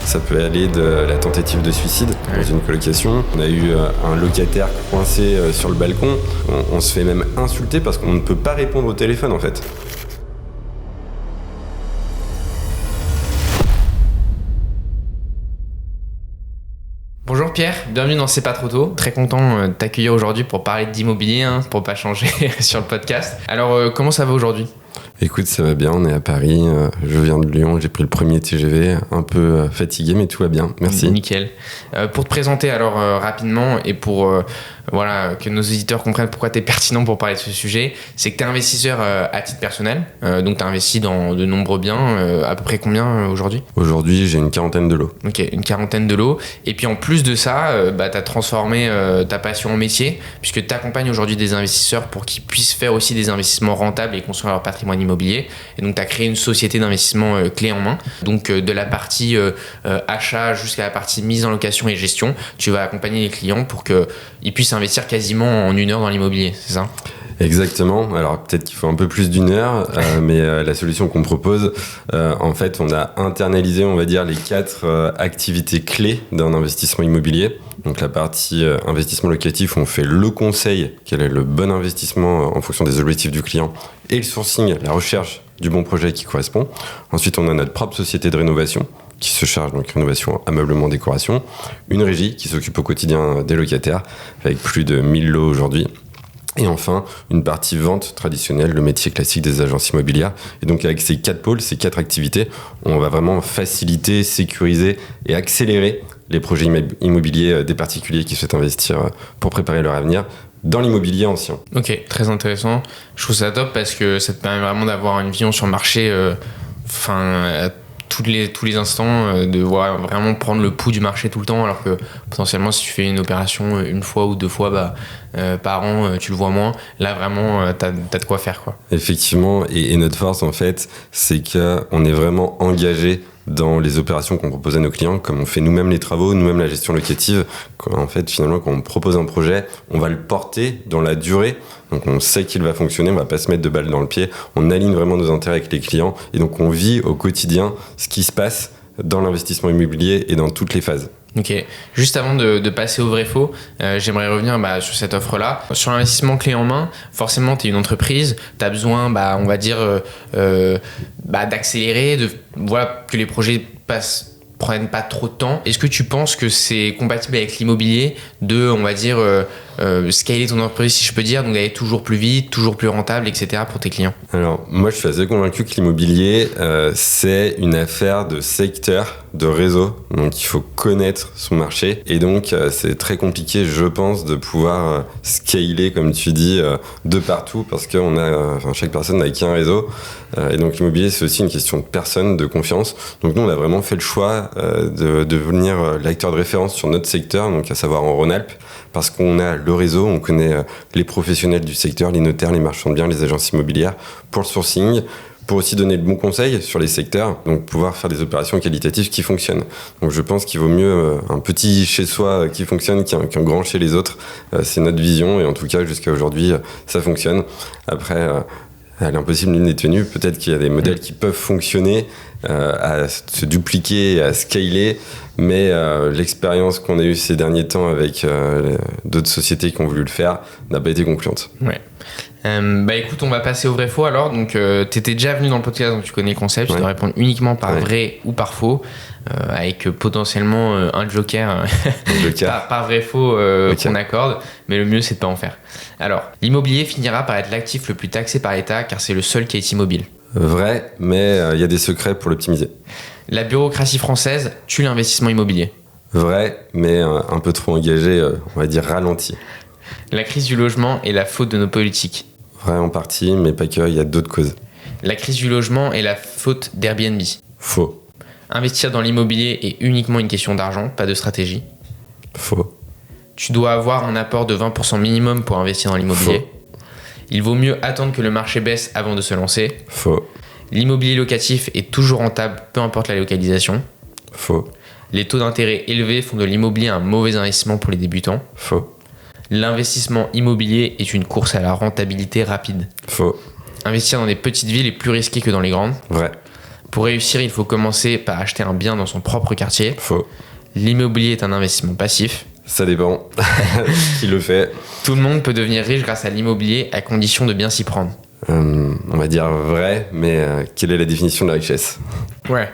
Ça peut aller de la tentative de suicide dans une colocation. On a eu un locataire coincé sur le balcon. On se fait même insulter parce qu'on ne peut pas répondre au téléphone en fait. Bonjour Pierre, bienvenue dans C'est pas trop tôt. Très content de t'accueillir aujourd'hui pour parler d'immobilier, pour pas changer sur le podcast. Alors comment ça va aujourd'hui ? Écoute, ça va bien, on est à Paris, je viens de Lyon, j'ai pris le premier TGV, un peu fatigué mais tout va bien, merci. Nickel. Pour te présenter alors rapidement et pour que nos auditeurs comprennent pourquoi tu es pertinent pour parler de ce sujet, c'est que tu es investisseur à titre personnel, donc tu as investi dans de nombreux biens, à peu près combien aujourd'hui ? Aujourd'hui j'ai une quarantaine de lots. Ok, une quarantaine de lots, et puis en plus de ça, tu as transformé ta passion en métier, puisque tu accompagnes aujourd'hui des investisseurs pour qu'ils puissent faire aussi des investissements rentables et construire leur patrimoine immobilier, et donc tu as créé une société d'investissement clé en main, donc de la partie achat jusqu'à la partie mise en location et gestion, tu vas accompagner les clients pour qu'ils puissent investir quasiment en 1 heure dans l'immobilier, c'est ça ? Exactement, alors peut-être qu'il faut un peu plus d'1 heure, mais la solution qu'on propose, en fait on a internalisé on va dire les 4 activités clés d'un investissement immobilier. Donc la partie investissement locatif, on fait le conseil, quel est le bon investissement en fonction des objectifs du client, et le sourcing, la recherche du bon projet qui correspond. Ensuite on a notre propre société de rénovation qui se charge donc rénovation, ameublement, décoration, une régie qui s'occupe au quotidien des locataires avec plus de 1000 lots aujourd'hui. Et enfin, une partie vente traditionnelle, le métier classique des agences immobilières. Et donc avec ces 4 pôles, ces 4 activités, on va vraiment faciliter, sécuriser et accélérer les projets immobiliers des particuliers qui souhaitent investir pour préparer leur avenir dans l'immobilier ancien. Ok, très intéressant. Je trouve ça top parce que ça te permet vraiment d'avoir une vision sur le marché tous les instants, de vraiment prendre le pouls du marché tout le temps, alors que potentiellement si tu fais une opération 1 fois ou 2 fois par an, tu le vois moins. Là vraiment t'as de quoi faire quoi. Effectivement, et notre force en fait c'est qu'on est vraiment engagé dans les opérations qu'on propose à nos clients, comme on fait nous-mêmes les travaux, nous-mêmes la gestion locative. En fait, finalement, quand on propose un projet, on va le porter dans la durée. Donc, on sait qu'il va fonctionner, on va pas se mettre de balles dans le pied. On aligne vraiment nos intérêts avec les clients. Et donc, on vit au quotidien ce qui se passe dans l'investissement immobilier et dans toutes les phases. Ok, juste avant de passer au vrai faux, j'aimerais revenir sur cette offre-là. Sur l'investissement clé en main, forcément, tu es une entreprise, tu as besoin, on va dire, d'accélérer, que les projets prennent pas trop de temps. Est-ce que tu penses que c'est compatible avec l'immobilier de, on va dire, scaler ton entreprise, si je peux dire, donc d'aller toujours plus vite, toujours plus rentable, etc. pour tes clients ? Alors, moi, je suis assez convaincu que l'immobilier, c'est une affaire de secteur, de réseau. Donc, il faut connaître son marché. Et donc, c'est très compliqué, je pense, de pouvoir scaler, comme tu dis, de partout, parce que chaque personne n'a qu'un réseau. Et donc, l'immobilier, c'est aussi une question de personne, de confiance. Donc, nous, on a vraiment fait le choix de devenir l'acteur de référence sur notre secteur, donc à savoir en Rhône-Alpes, parce qu'on a le réseau, on connaît les professionnels du secteur, les notaires, les marchands de biens, les agences immobilières, pour le sourcing, pour aussi donner de bons conseils sur les secteurs, donc pouvoir faire des opérations qualitatives qui fonctionnent. Donc je pense qu'il vaut mieux un petit chez soi qui fonctionne qu'un grand chez les autres. C'est notre vision, et en tout cas jusqu'à aujourd'hui, ça fonctionne. Après, à l'impossible n'est tenu, peut-être qu'il y a des modèles qui peuvent fonctionner, à se dupliquer, à scaler, mais l'expérience qu'on a eue ces derniers temps avec d'autres sociétés qui ont voulu le faire n'a pas été concluante. Ouais. Écoute, on va passer au vrai faux alors. Donc t'étais déjà venu dans le podcast, donc tu connais le concept. Tu dois répondre uniquement par vrai ou par faux, avec potentiellement un joker, par vrai faux qu'on accorde, mais le mieux c'est de pas en faire. Alors, l'immobilier finira par être l'actif le plus taxé par l'État car c'est le seul qui est immobile. Vrai, mais il y a des secrets pour l'optimiser. La bureaucratie française tue l'investissement immobilier. Vrai, mais un peu trop engagé, on va dire ralenti. La crise du logement est la faute de nos politiques. Vrai en partie, mais pas que, il y a d'autres causes. La crise du logement est la faute d'Airbnb. Faux. Investir dans l'immobilier est uniquement une question d'argent, pas de stratégie. Faux. Tu dois avoir un apport de 20% minimum pour investir dans l'immobilier. Faux. Il vaut mieux attendre que le marché baisse avant de se lancer. Faux. L'immobilier locatif est toujours rentable, peu importe la localisation. Faux. Les taux d'intérêt élevés font de l'immobilier un mauvais investissement pour les débutants. Faux. L'investissement immobilier est une course à la rentabilité rapide. Faux. Investir dans des petites villes est plus risqué que dans les grandes. Vrai. Pour réussir, il faut commencer par acheter un bien dans son propre quartier. Faux. L'immobilier est un investissement passif. Ça dépend. Qui le fait? Tout le monde peut devenir riche grâce à l'immobilier à condition de bien s'y prendre. On va dire vrai, mais quelle est la définition de la richesse? Ouais.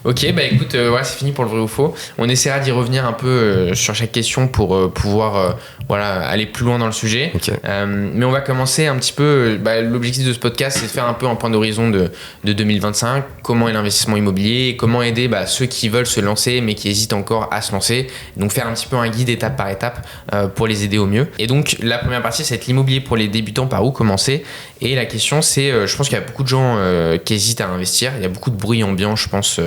Ok, bah écoute, voilà, c'est fini pour le vrai ou faux. On essaiera d'y revenir un peu sur chaque question pour pouvoir aller plus loin dans le sujet. Okay. Mais on va commencer un petit peu. L'objectif de ce podcast, c'est de faire un peu un point d'horizon de 2025. Comment est l'investissement immobilier? Comment aider ceux qui veulent se lancer mais qui hésitent encore à se lancer? Donc faire un petit peu un guide étape par étape pour les aider au mieux. Et donc la première partie, c'est l'immobilier pour les débutants, par où commencer? Et la question, c'est, je pense qu'il y a beaucoup de gens qui hésitent à investir. Il y a beaucoup de bruit ambiant, je pense,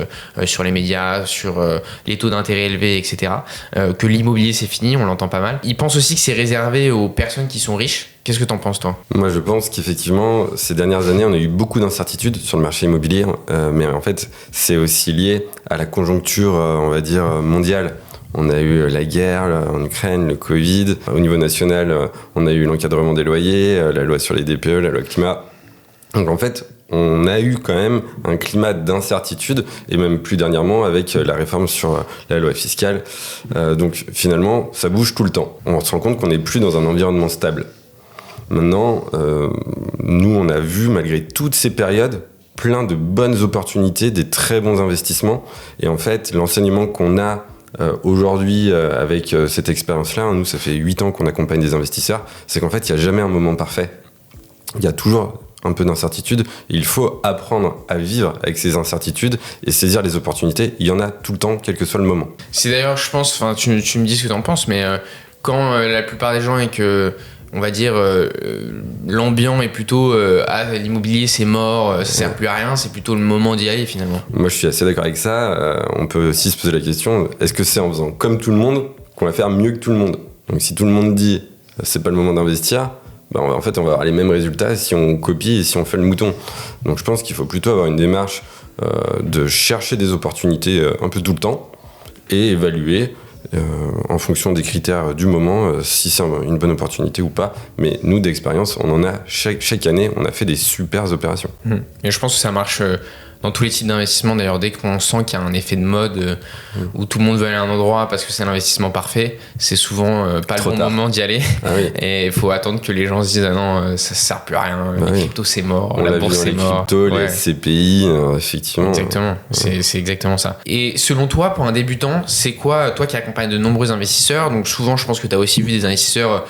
sur les médias, sur les taux d'intérêt élevés, etc. Que l'immobilier, c'est fini, on l'entend pas mal. Ils pensent aussi que c'est réservé aux personnes qui sont riches. Qu'est-ce que t'en penses, toi? Moi, je pense qu'effectivement, ces dernières années, on a eu beaucoup d'incertitudes sur le marché immobilier. Mais en fait, c'est aussi lié à la conjoncture, on va dire, mondiale. On a eu la guerre en Ukraine, le Covid. Au niveau national, on a eu l'encadrement des loyers, la loi sur les DPE, la loi climat. Donc en fait, on a eu quand même un climat d'incertitude, et même plus dernièrement avec la réforme sur la loi fiscale. Donc finalement, ça bouge tout le temps. On se rend compte qu'on n'est plus dans un environnement stable. Maintenant, nous, on a vu, malgré toutes ces périodes, plein de bonnes opportunités, des très bons investissements. Et en fait, l'enseignement qu'on a aujourd'hui, avec cette expérience-là, nous, ça fait 8 ans qu'on accompagne des investisseurs, c'est qu'en fait, il n'y a jamais un moment parfait. Il y a toujours un peu d'incertitude. Il faut apprendre à vivre avec ces incertitudes et saisir les opportunités. Il y en a tout le temps, quel que soit le moment. C'est d'ailleurs, je pense, tu me dis ce que tu en penses, mais quand la plupart des gens et que, on va dire, l'ambiant est plutôt l'immobilier c'est mort, ça sert plus à rien, c'est plutôt le moment d'y aller finalement. Moi je suis assez d'accord avec ça. On peut aussi se poser la question, est-ce que c'est en faisant comme tout le monde qu'on va faire mieux que tout le monde? Donc si tout le monde dit c'est pas le moment d'investir, en fait on va avoir les mêmes résultats si on copie et si on fait le mouton. Donc je pense qu'il faut plutôt avoir une démarche de chercher des opportunités un peu tout le temps et évaluer en fonction des critères du moment, si c'est une bonne opportunité ou pas. Mais nous, d'expérience, on en a chaque année, on a fait des super opérations. Et je pense que ça marche dans tous les types d'investissements. D'ailleurs, dès qu'on sent qu'il y a un effet de mode où tout le monde veut aller à un endroit parce que c'est l'investissement parfait, c'est souvent pas trop le bon tard. moment d'y aller. Ah oui. Et il faut attendre que les gens se disent ah non, ça sert plus à rien, les cryptos c'est mort, la bourse c'est mort. Les cryptos, les CPI, effectivement. Exactement, c'est exactement ça. Et selon toi, pour un débutant, c'est quoi, toi qui accompagnes de nombreux investisseurs, donc souvent je pense que tu as aussi vu des investisseurs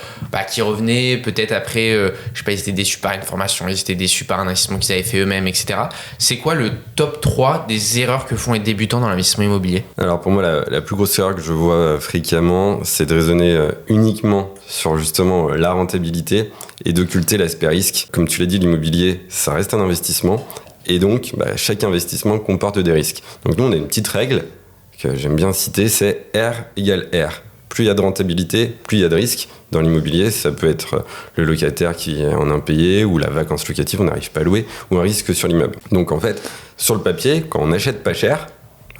qui revenaient peut-être après, je sais pas, ils étaient déçus par une formation, ils étaient déçus par un investissement qu'ils avaient fait eux-mêmes, etc. C'est quoi le top 3 des erreurs que font les débutants dans l'investissement immobilier? Alors pour moi, la plus grosse erreur que je vois fréquemment, c'est de raisonner uniquement sur justement la rentabilité et d'occulter l'aspect risque. Comme tu l'as dit, l'immobilier, ça reste un investissement et donc chaque investissement comporte des risques. Donc nous, on a une petite règle que j'aime bien citer, c'est R égale R. Plus il y a de rentabilité, plus il y a de risques. Dans l'immobilier, ça peut être le locataire qui est en impayé ou la vacance locative, on n'arrive pas à louer, ou un risque sur l'immeuble. Donc en fait, sur le papier, quand on achète pas cher,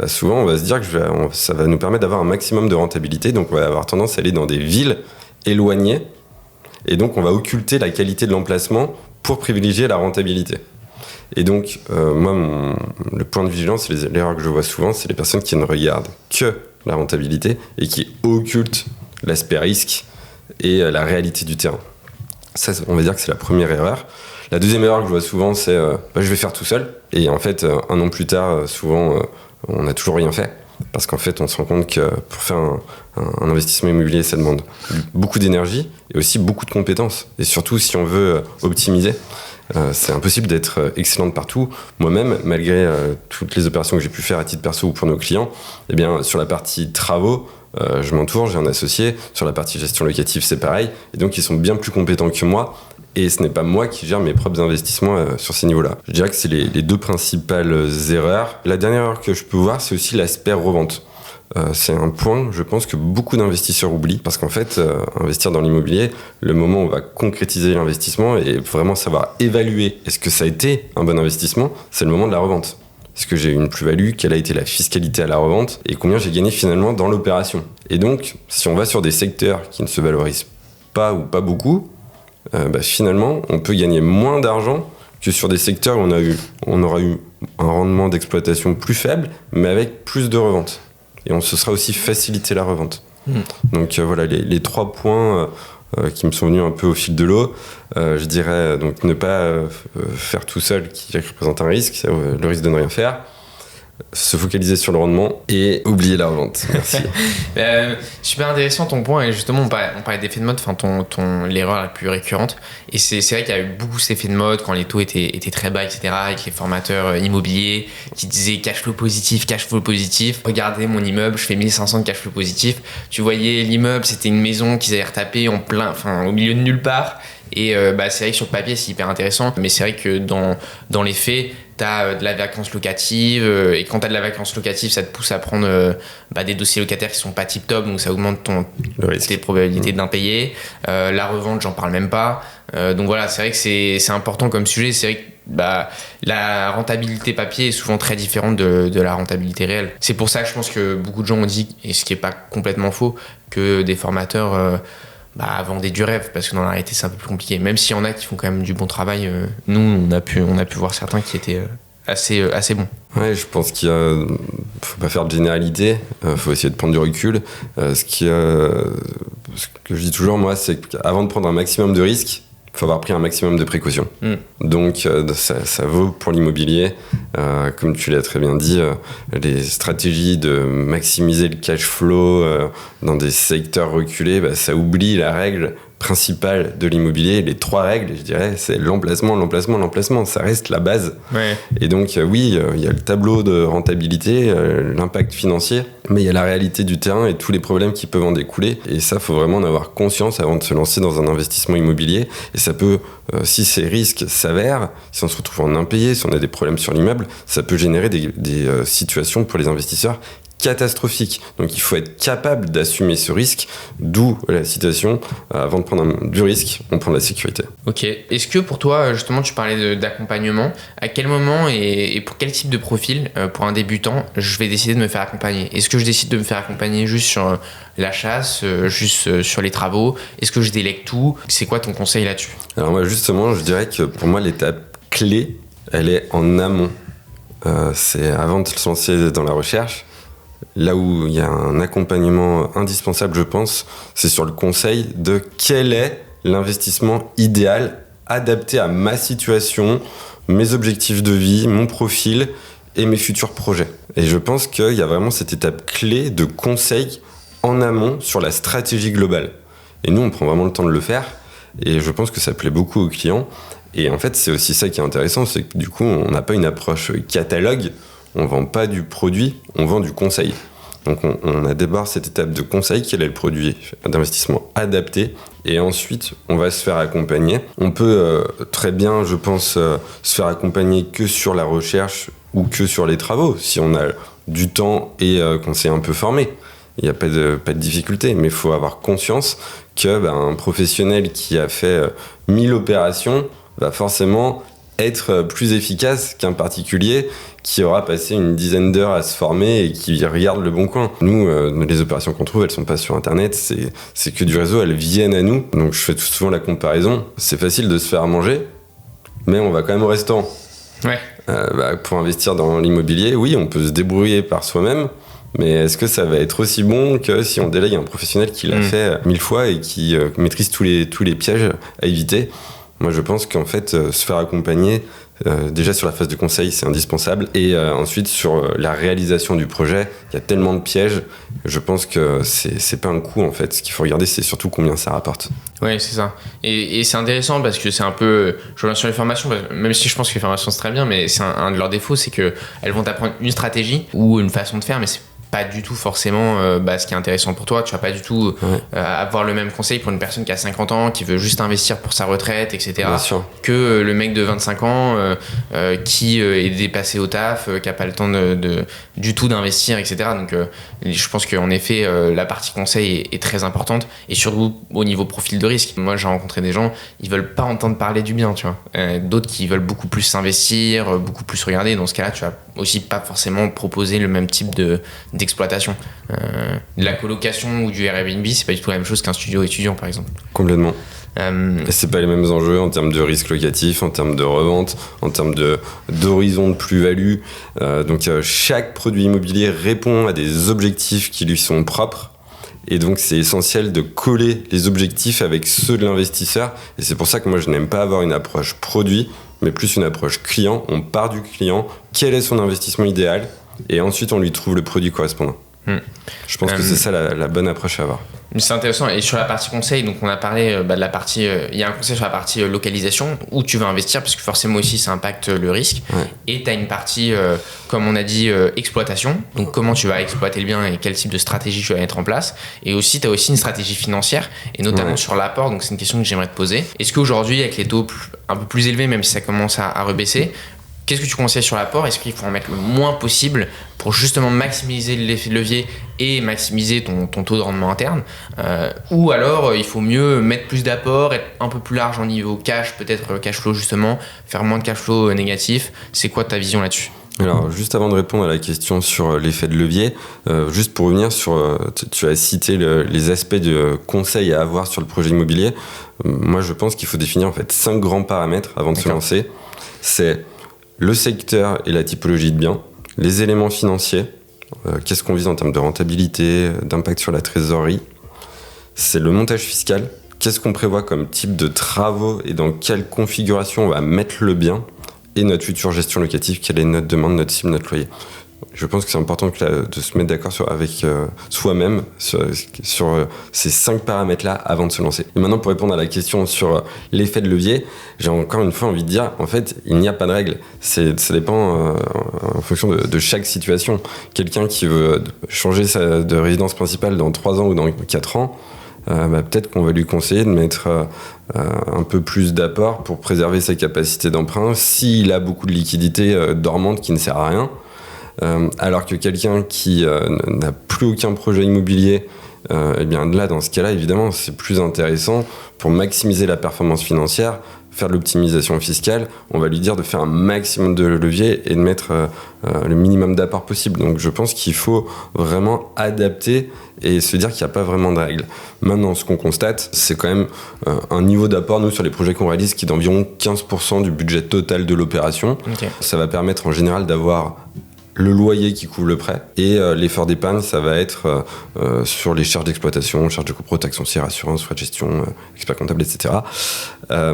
souvent on va se dire que ça va nous permettre d'avoir un maximum de rentabilité, donc on va avoir tendance à aller dans des villes éloignées, et donc on va occulter la qualité de l'emplacement pour privilégier la rentabilité. Et donc, moi, le point de vigilance, l'erreur que je vois souvent, c'est les personnes qui ne regardent que la rentabilité et qui occultent l'aspect risque et la réalité du terrain. Ça, on va dire que c'est la première erreur. La deuxième erreur que je vois souvent, c'est je vais faire tout seul. Et en fait, un an plus tard, souvent, on n'a toujours rien fait. Parce qu'en fait, on se rend compte que pour faire un investissement immobilier, ça demande beaucoup d'énergie et aussi beaucoup de compétences. Et surtout, si on veut optimiser, c'est impossible d'être excellente partout. Moi-même, malgré toutes les opérations que j'ai pu faire à titre perso ou pour nos clients, eh bien, sur la partie travaux, je m'entoure, j'ai un associé. Sur la partie gestion locative, c'est pareil. Et donc, ils sont bien plus compétents que moi. Et ce n'est pas moi qui gère mes propres investissements sur ces niveaux-là. Je dirais que c'est les deux principales erreurs. La dernière erreur que je peux voir, c'est aussi l'aspect revente. C'est un point, je pense, que beaucoup d'investisseurs oublient. Parce qu'en fait, investir dans l'immobilier, le moment où on va concrétiser l'investissement et vraiment savoir évaluer est-ce que ça a été un bon investissement, c'est le moment de la revente. Est-ce que j'ai eu une plus-value? Quelle a été la fiscalité à la revente? Et combien j'ai gagné finalement dans l'opération? Et donc, si on va sur des secteurs qui ne se valorisent pas ou pas beaucoup, finalement, on peut gagner moins d'argent que sur des secteurs où on aura eu un rendement d'exploitation plus faible, mais avec plus de revente. Et on se sera aussi facilité la revente. Donc voilà les 3 points qui me sont venus un peu au fil de l'eau. Je dirais donc ne pas faire tout seul qui représente un risque, le risque de ne rien faire. Se focaliser sur le rendement et oublier la revente. Merci. Super intéressant ton point. Et justement, on parlait d'effet de mode, l'erreur la plus récurrente. Et c'est vrai qu'il y a eu beaucoup cet effet de mode quand les taux étaient très bas, etc. Avec les formateurs immobiliers qui disaient cash flow positif. Regardez mon immeuble, je fais 1500 de cash flow positif. Tu voyais l'immeuble, c'était une maison qu'ils avaient retapée au milieu de nulle part. Et c'est vrai que sur le papier, c'est hyper intéressant. Mais c'est vrai que dans les faits, t'as de la vacance locative, et quand t'as de la vacance locative, ça te pousse à prendre des dossiers locataires qui sont pas tip top, donc ça augmente tes probabilités d'impayés. La revente, j'en parle même pas. Donc voilà, c'est vrai que c'est important comme sujet. C'est vrai que la rentabilité papier est souvent très différente de la rentabilité réelle. C'est pour ça que je pense que beaucoup de gens ont dit, et ce qui est pas complètement faux, que des formateurs vendaient du rêve, parce que dans la réalité c'est un peu plus compliqué, même s'il y en a qui font quand même du bon travail. Nous on a pu voir certains qui étaient assez bons. Ouais, je pense faut pas faire de généralité, faut essayer de prendre du recul. Ce que je dis toujours moi, c'est qu'avant de prendre un maximum de risques, il faut avoir pris un maximum de précautions. Donc ça vaut pour l'immobilier. Comme tu l'as très bien dit, les stratégies de maximiser le cash flow dans des secteurs reculés, ça oublie la règle principale de l'immobilier. Les 3 règles, je dirais, c'est l'emplacement. Ça reste la base. Ouais. Et donc, oui, il y a le tableau de rentabilité, l'impact financier, mais il y a la réalité du terrain et tous les problèmes qui peuvent en découler. Et ça, faut vraiment en avoir conscience avant de se lancer dans un investissement immobilier. Et ça peut, si ces risques s'avèrent, si on se retrouve en impayé, si on a des problèmes sur l'immeuble, ça peut générer des situations pour les investisseurs catastrophique. Donc il faut être capable d'assumer ce risque, d'où la citation, avant de prendre du risque, on prend de la sécurité. Ok. Est-ce que pour toi, justement, tu parlais d'accompagnement, à quel moment et pour quel type de profil, pour un débutant, je vais décider de me faire accompagner? Est-ce que je décide de me faire accompagner juste sur la chasse, juste sur les travaux? Est-ce que je délègue tout? C'est quoi ton conseil là-dessus? Alors moi justement, je dirais que pour moi l'étape clé, elle est en amont. C'est avant de se lancer dans la recherche. Là où il y a un accompagnement indispensable, je pense, c'est sur le conseil de quel est l'investissement idéal adapté à ma situation, mes objectifs de vie, mon profil et mes futurs projets. Et je pense qu'il y a vraiment cette étape clé de conseil en amont sur la stratégie globale. Et nous, on prend vraiment le temps de le faire et je pense que ça plaît beaucoup aux clients. Et en fait, c'est aussi ça qui est intéressant, c'est que du coup, on n'a pas une approche catalogue. On vend pas du produit, on vend du conseil. Donc on a d'abord cette étape de conseil, quel est le produit d'investissement adapté, et ensuite on va se faire accompagner. On peut très bien, je pense, se faire accompagner que sur la recherche ou que sur les travaux, si on a du temps et qu'on s'est un peu formé. Il n'y a pas de difficulté, mais il faut avoir conscience qu'un professionnel qui a fait 1000 opérations va forcément être plus efficace qu'un particulier qui aura passé une dizaine d'heures à se former et qui regarde le bon coin. Nous, les opérations qu'on trouve, elles sont pas sur Internet, c'est que du réseau, elles viennent à nous. Donc je fais souvent la comparaison. C'est facile de se faire manger, mais on va quand même au restaurant. Ouais. Pour investir dans l'immobilier, oui, on peut se débrouiller par soi-même, mais est-ce que ça va être aussi bon que si on délègue un professionnel qui l'a fait 1000 fois et qui maîtrise tous les pièges à éviter? Moi, je pense qu'en fait, se faire accompagner, déjà sur la phase de conseil, c'est indispensable. Et ensuite, sur la réalisation du projet, il y a tellement de pièges. Je pense que c'est pas un coût, en fait. Ce qu'il faut regarder, c'est surtout combien ça rapporte. Oui, c'est ça. Et c'est intéressant parce que c'est un peu... Je reviens sur les formations, même si je pense que les formations, c'est très bien, mais c'est un de leurs défauts, c'est qu'elles vont t'apprendre une stratégie ou une façon de faire, mais c'est pas du tout forcément ce qui est intéressant pour toi. Tu vas pas du tout avoir le même conseil pour une personne qui a 50 ans, qui veut juste investir pour sa retraite, etc. Bien sûr. Que le mec de 25 ans qui est dépassé au taf, qui a pas le temps du tout d'investir, etc. Donc je pense qu'en effet la partie conseil est très importante, et surtout au niveau profil de risque. Moi j'ai rencontré des gens, ils veulent pas entendre parler du bien, tu vois. D'autres qui veulent beaucoup plus s'investir, beaucoup plus regarder. Dans ce cas-là, tu vas aussi pas forcément proposer le même type d'exploitation. De la colocation ou du Airbnb, c'est pas du tout la même chose qu'un studio étudiant, par exemple. Complètement. Et c'est pas les mêmes enjeux en termes de risque locatif, en termes de revente, en termes d'horizon de plus-value. Donc chaque produit immobilier répond à des objectifs qui lui sont propres. Et donc c'est essentiel de coller les objectifs avec ceux de l'investisseur. Et c'est pour ça que moi je n'aime pas avoir une approche produit, mais plus une approche client. On part du client, quel est son investissement idéal, et ensuite on lui trouve le produit correspondant. Je pense que c'est ça la bonne approche à avoir. C'est intéressant. Et sur la partie conseil, donc on a parlé de la partie. Il y a un conseil sur la partie localisation où tu vas investir parce que forcément aussi ça impacte le risque. Ouais. Et tu as une partie, comme on a dit, exploitation. Donc comment tu vas exploiter le bien et quel type de stratégie tu vas mettre en place. Et aussi, tu as aussi une stratégie financière et notamment sur l'apport. Donc c'est une question que j'aimerais te poser. Est-ce qu'aujourd'hui, avec les taux un peu plus élevés, même si ça commence à rebaisser, qu'est-ce que tu conseilles sur l'apport ? Est-ce qu'il faut en mettre le moins possible pour justement maximiser l'effet de levier et maximiser ton taux de rendement interne ou alors il faut mieux mettre plus d'apport, être un peu plus large en niveau cash, peut-être cash flow justement, faire moins de cash flow négatif. C'est quoi ta vision là-dessus ? Alors, juste avant de répondre à la question sur l'effet de levier, juste pour revenir sur, tu as cité les aspects de conseil à avoir sur le projet immobilier. Moi, je pense qu'il faut définir en fait 5 grands paramètres avant de se lancer. C'est le secteur et la typologie de biens, les éléments financiers, qu'est-ce qu'on vise en termes de rentabilité, d'impact sur la trésorerie, c'est le montage fiscal, qu'est-ce qu'on prévoit comme type de travaux et dans quelle configuration on va mettre le bien, et notre future gestion locative, quelle est notre demande, notre cible, notre loyer. Je pense que c'est important de se mettre d'accord avec soi-même sur ces 5 paramètres-là avant de se lancer. Et maintenant, pour répondre à la question sur l'effet de levier, j'ai encore une fois envie de dire, en fait, il n'y a pas de règle. Ça dépend en fonction de chaque situation. Quelqu'un qui veut changer de résidence principale dans 3 ans ou dans 4 ans, peut-être qu'on va lui conseiller de mettre un peu plus d'apport pour préserver sa capacité d'emprunt s'il a beaucoup de liquidités dormantes qui ne sert à rien. Alors que quelqu'un qui n'a plus aucun projet immobilier, eh bien là, dans ce cas-là, évidemment, c'est plus intéressant pour maximiser la performance financière, faire de l'optimisation fiscale. On va lui dire de faire un maximum de levier et de mettre le minimum d'apport possible. Donc je pense qu'il faut vraiment adapter et se dire qu'il n'y a pas vraiment de règles. Maintenant, ce qu'on constate, c'est quand même un niveau d'apport, nous, sur les projets qu'on réalise, qui est d'environ 15% du budget total de l'opération. Okay. Ça va permettre en général d'avoir le loyer qui couvre le prêt et l'effort d'épargne, ça va être sur les charges d'exploitation, charges de copro, taxes foncières, assurance, frais de gestion, expert comptable, etc.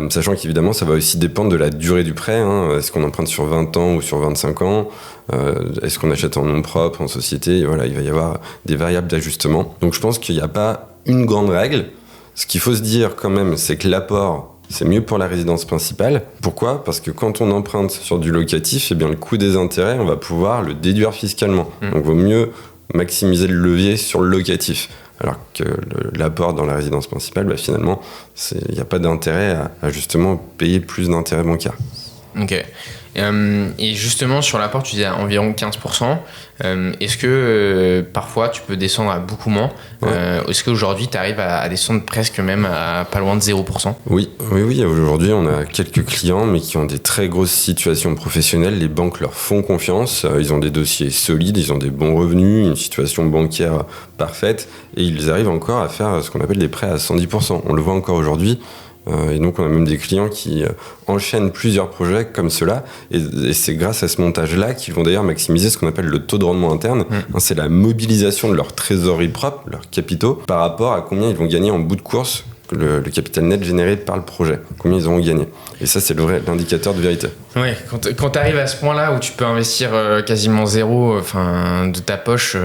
Sachant qu'évidemment, ça va aussi dépendre de la durée du prêt. Est-ce qu'on emprunte sur 20 ans ou sur 25 ans ? Est-ce qu'on achète en nom propre, en société ? Et voilà, il va y avoir des variables d'ajustement. Donc je pense qu'il n'y a pas une grande règle. Ce qu'il faut se dire quand même, c'est que l'apport, c'est mieux pour la résidence principale. Pourquoi ? Parce que quand on emprunte sur du locatif, eh bien, le coût des intérêts, on va pouvoir le déduire fiscalement. Donc, il vaut mieux maximiser le levier sur le locatif. Alors que l'apport dans la résidence principale, finalement, il n'y a pas d'intérêt à justement payer plus d'intérêts bancaires. Ok. Et justement, sur l'apport, tu disais environ 15%. Est-ce que parfois tu peux descendre à beaucoup moins ? Est-ce qu'aujourd'hui tu arrives à descendre presque même à pas loin de 0%? Oui. Aujourd'hui, on a quelques clients, mais qui ont des très grosses situations professionnelles. Les banques leur font confiance. Ils ont des dossiers solides, ils ont des bons revenus, une situation bancaire parfaite. Et ils arrivent encore à faire ce qu'on appelle des prêts à 110%. On le voit encore aujourd'hui. Et donc on a même des clients qui enchaînent plusieurs projets comme cela et c'est grâce à ce montage-là qu'ils vont d'ailleurs maximiser ce qu'on appelle le taux de rendement interne. C'est la mobilisation de leur trésorerie propre, leurs capitaux, par rapport à combien ils vont gagner en bout de course, le capital net généré par le projet, combien ils auront gagné. Et ça, c'est l'indicateur de vérité. Ouais, quand tu arrives à ce point-là où tu peux investir quasiment zéro de ta poche,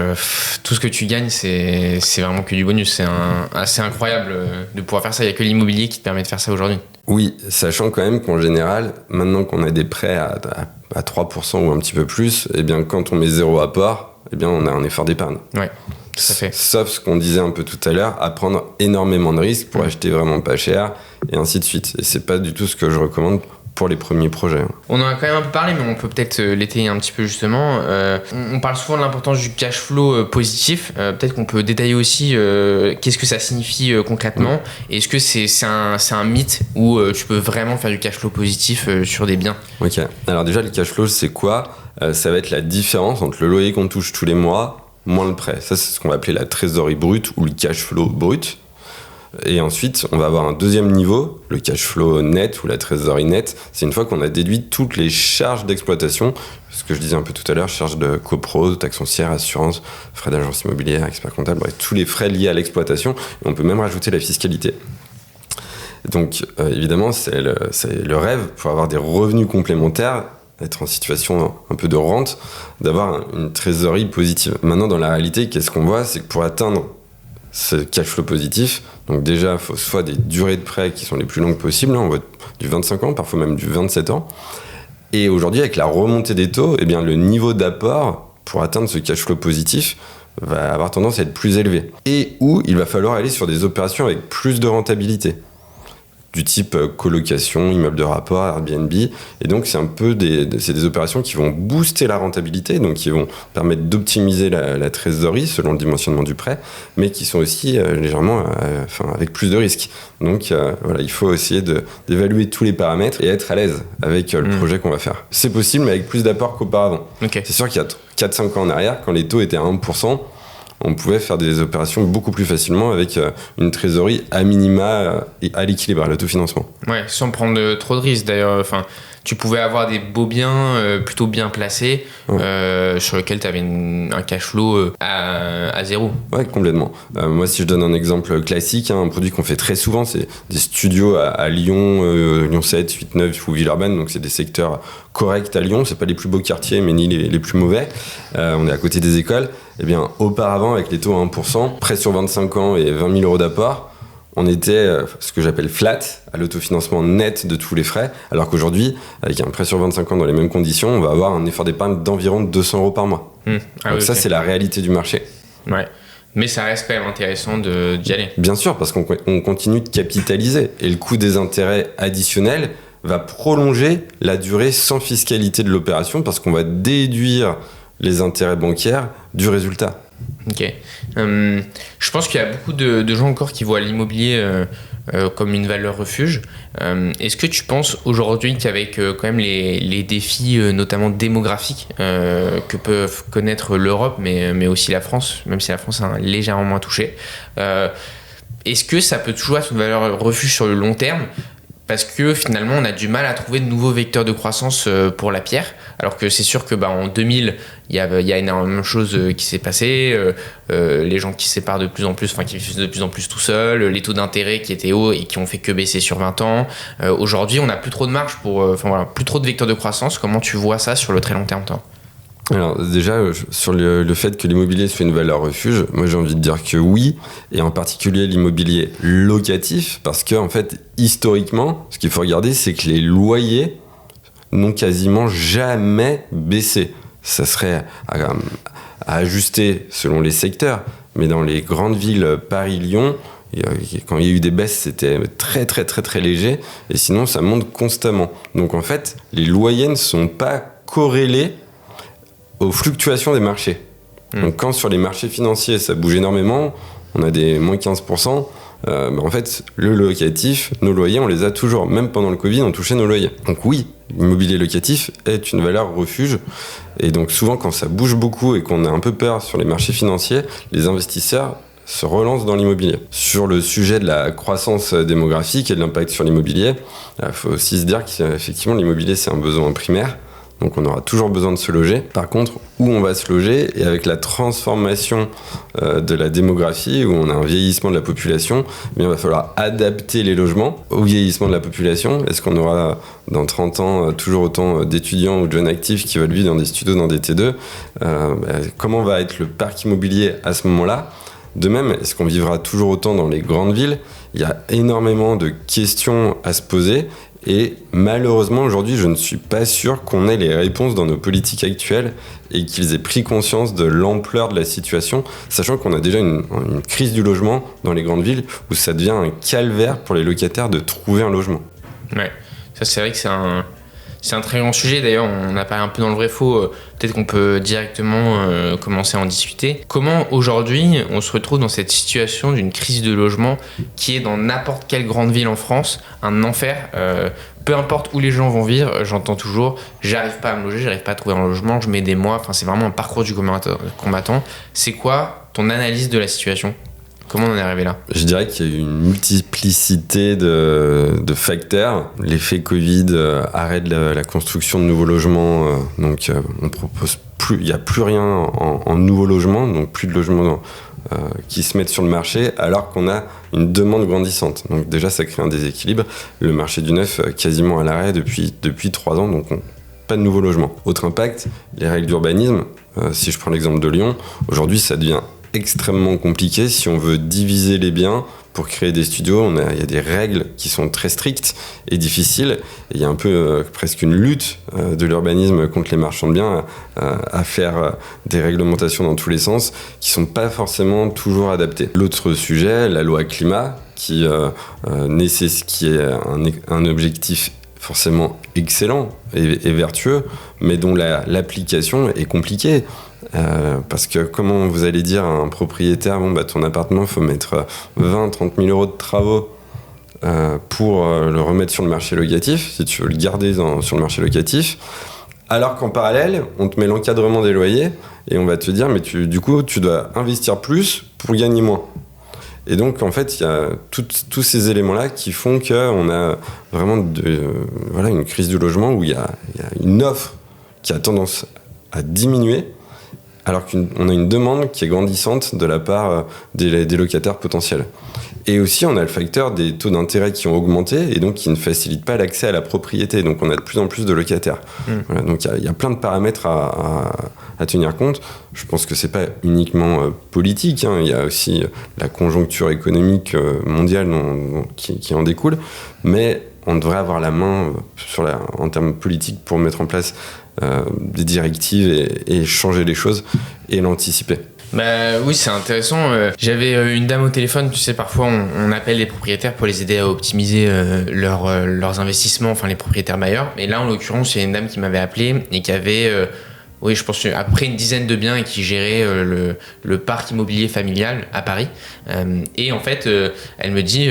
tout ce que tu gagnes, c'est vraiment que du bonus. C'est assez incroyable de pouvoir faire ça. Il n'y a que l'immobilier qui te permet de faire ça aujourd'hui. Oui, sachant quand même qu'en général, maintenant qu'on a des prêts à 3% ou un petit peu plus, eh bien, quand on met zéro apport, eh bien, on a un effort d'épargne. Ouais. Ça fait. Sauf ce qu'on disait un peu tout à l'heure, à prendre énormément de risques pour acheter vraiment pas cher et ainsi de suite. Et c'est pas du tout ce que je recommande pour les premiers projets. On en a quand même un peu parlé, mais on peut peut-être l'étayer un petit peu justement. On parle souvent de l'importance du cash flow positif. Peut-être qu'on peut détailler aussi qu'est-ce que ça signifie concrètement. Est-ce que c'est un mythe où tu peux vraiment faire du cash flow positif sur des biens ? Ok. Alors déjà, le cash flow, c'est quoi ? Ça va être la différence entre le loyer qu'on touche tous les mois moins le prêt. Ça, c'est ce qu'on va appeler la trésorerie brute ou le cash flow brut. Et ensuite, on va avoir un deuxième niveau, le cash flow net ou la trésorerie nette. C'est une fois qu'on a déduit toutes les charges d'exploitation, ce que je disais un peu tout à l'heure, charges de copro, taxes foncières, assurance, frais d'agence immobilière, expert comptable, bref, tous les frais liés à l'exploitation. Et on peut même rajouter la fiscalité. Donc, évidemment, c'est le rêve pour avoir des revenus complémentaires, être en situation un peu de rente, d'avoir une trésorerie positive. Maintenant, dans la réalité, qu'est-ce qu'on voit ? C'est que pour atteindre ce cash flow positif, donc déjà, il faut soit des durées de prêt qui sont les plus longues possibles, on voit du 25 ans, parfois même du 27 ans. Et aujourd'hui, avec la remontée des taux, eh bien, le niveau d'apport pour atteindre ce cash flow positif va avoir tendance à être plus élevé. Et où il va falloir aller sur des opérations avec plus de rentabilité, du type colocation, immeuble de rapport, Airbnb. Et donc, c'est un peu c'est des opérations qui vont booster la rentabilité, donc qui vont permettre d'optimiser la trésorerie selon le dimensionnement du prêt, mais qui sont aussi légèrement avec plus de risques. Donc, voilà, il faut essayer d'évaluer tous les paramètres et être à l'aise avec le projet qu'on va faire. C'est possible, mais avec plus d'apport qu'auparavant. Okay. C'est sûr qu'il y a 4-5 ans en arrière, quand les taux étaient à 1%, on pouvait faire des opérations beaucoup plus facilement avec une trésorerie à minima et à l'équilibre, à l'autofinancement. Ouais, sans prendre trop de risques d'ailleurs. Enfin, tu pouvais avoir des beaux biens plutôt bien placés sur lesquels tu avais un cash flow à zéro. Ouais, complètement. Moi, si je donne un exemple classique, un produit qu'on fait très souvent, c'est des studios à Lyon, Lyon 7, 8, 9 ou Villeurbanne. Donc, c'est des secteurs corrects à Lyon. C'est pas les plus beaux quartiers, mais ni les plus mauvais. On est à côté des écoles. Eh bien, auparavant, avec les taux à 1%, prêt sur 25 ans et 20 000 euros d'apport, on était ce que j'appelle flat, à l'autofinancement net de tous les frais, alors qu'aujourd'hui, avec un prêt sur 25 ans dans les mêmes conditions, on va avoir un effort d'épargne d'environ 200 euros par mois. Donc ça, c'est la réalité du marché. Ouais. Mais ça reste quand même intéressant d'y aller. Bien sûr, parce qu'on continue de capitaliser. Et le coût des intérêts additionnels va prolonger la durée sans fiscalité de l'opération, parce qu'on va déduire les intérêts bancaires du résultat. Ok. Je pense qu'il y a beaucoup de gens encore qui voient l'immobilier comme une valeur refuge. Est-ce que tu penses aujourd'hui qu'avec quand même les défis notamment démographiques que peuvent connaître l'Europe, mais aussi la France, même si la France est légèrement moins touchée, est-ce que ça peut toujours être une valeur refuge sur le long terme ? Parce que finalement, on a du mal à trouver de nouveaux vecteurs de croissance pour la pierre. Alors que c'est sûr que en 2000, il y a énormément de choses qui s'est passé. Les gens qui se séparent de plus en plus, qui vivent de plus en plus tout seuls. Les taux d'intérêt qui étaient hauts et qui ont fait que baisser sur 20 ans. Aujourd'hui, on n'a plus trop de marge plus trop de vecteurs de croissance. Comment tu vois ça sur le très long terme, toi ? Alors déjà, sur le fait que l'immobilier soit une valeur refuge, moi j'ai envie de dire que oui, et en particulier l'immobilier locatif, parce que en fait, historiquement, ce qu'il faut regarder, c'est que les loyers n'ont quasiment jamais baissé. Ça serait à ajuster selon les secteurs, mais dans les grandes villes Paris-Lyon, quand il y a eu des baisses, c'était très très très très léger, et sinon ça monte constamment. Donc en fait, les loyers ne sont pas corrélés aux fluctuations des marchés. Donc quand sur les marchés financiers ça bouge énormément, on a des moins 15%, en fait le locatif, nos loyers on les a toujours, même pendant le Covid on touchait nos loyers. Donc oui, l'immobilier locatif est une valeur refuge, et donc souvent quand ça bouge beaucoup et qu'on a un peu peur sur les marchés financiers, les investisseurs se relancent dans l'immobilier. Sur le sujet de la croissance démographique et de l'impact sur l'immobilier, il faut aussi se dire qu'effectivement l'immobilier c'est un besoin primaire. Donc on aura toujours besoin de se loger. Par contre, où on va se loger, et avec la transformation de la démographie, où on a un vieillissement de la population, il va falloir adapter les logements au vieillissement de la population. Est-ce qu'on aura dans 30 ans toujours autant d'étudiants ou de jeunes actifs qui veulent vivre dans des studios, dans des T2 ? Comment va être le parc immobilier à ce moment-là ? De même, est-ce qu'on vivra toujours autant dans les grandes villes ? Il y a énormément de questions à se poser. Et malheureusement, aujourd'hui, je ne suis pas sûr qu'on ait les réponses dans nos politiques actuelles et qu'ils aient pris conscience de l'ampleur de la situation, sachant qu'on a déjà une crise du logement dans les grandes villes où ça devient un calvaire pour les locataires de trouver un logement. Ouais, ça c'est vrai que c'est un très grand sujet. D'ailleurs, on apparaît un peu dans le vrai faux. Peut-être qu'on peut directement commencer à en discuter. Comment aujourd'hui on se retrouve dans cette situation d'une crise de logement qui est dans n'importe quelle grande ville en France un enfer. Peu importe où les gens vont vivre, j'entends toujours j'arrive pas à me loger, j'arrive pas à trouver un logement, je mets des mois. C'est vraiment un parcours du combattant. C'est quoi ton analyse de la situation ? Comment on en est arrivé là ? Je dirais qu'il y a eu une multiplicité de facteurs. L'effet Covid arrête la construction de nouveaux logements, donc on propose plus, il n'y a plus rien en nouveaux logements, donc plus de logements qui se mettent sur le marché, alors qu'on a une demande grandissante. Donc déjà, ça crée un déséquilibre. Le marché du neuf quasiment à l'arrêt depuis 3 ans, donc pas de nouveaux logements. Autre impact, les règles d'urbanisme. Si je prends l'exemple de Lyon, aujourd'hui, ça devient extrêmement compliqué si on veut diviser les biens pour créer des studios. Il y a des règles qui sont très strictes et difficiles. Et il y a un peu presque une lutte de l'urbanisme contre les marchands de biens à faire des réglementations dans tous les sens qui sont pas forcément toujours adaptées. L'autre sujet, la loi climat, qui est un objectif forcément excellent et vertueux, mais dont l'application est compliquée. Parce que comment vous allez dire à un propriétaire, ton appartement, il faut mettre 20-30 000 euros de travaux pour le remettre sur le marché locatif, si tu veux le garder sur le marché locatif, alors qu'en parallèle, on te met l'encadrement des loyers et on va te dire, mais du coup, tu dois investir plus pour gagner moins. Et donc, en fait, il y a tous ces éléments-là qui font qu'on a vraiment une crise du logement où il y a une offre qui a tendance à diminuer, alors qu'on a une demande qui est grandissante de la part des locataires potentiels. Et aussi, on a le facteur des taux d'intérêt qui ont augmenté et donc qui ne facilitent pas l'accès à la propriété. Donc, on a de plus en plus de locataires. Voilà, donc, il y a plein de paramètres à tenir compte. Je pense que c'est pas uniquement politique. Il y a aussi la conjoncture économique mondiale qui en découle. Mais on devrait avoir la main en termes politiques pour mettre en place des directives et changer les choses et l'anticiper. Bah oui, c'est intéressant. J'avais une dame au téléphone, tu sais, parfois on appelle les propriétaires pour les aider à optimiser leurs investissements, enfin les propriétaires bailleurs. Et là, en l'occurrence, il y a une dame qui m'avait appelé et qui avait, je pense, après une dizaine de biens et qui gérait le parc immobilier familial à Paris. Et en fait, elle me dit...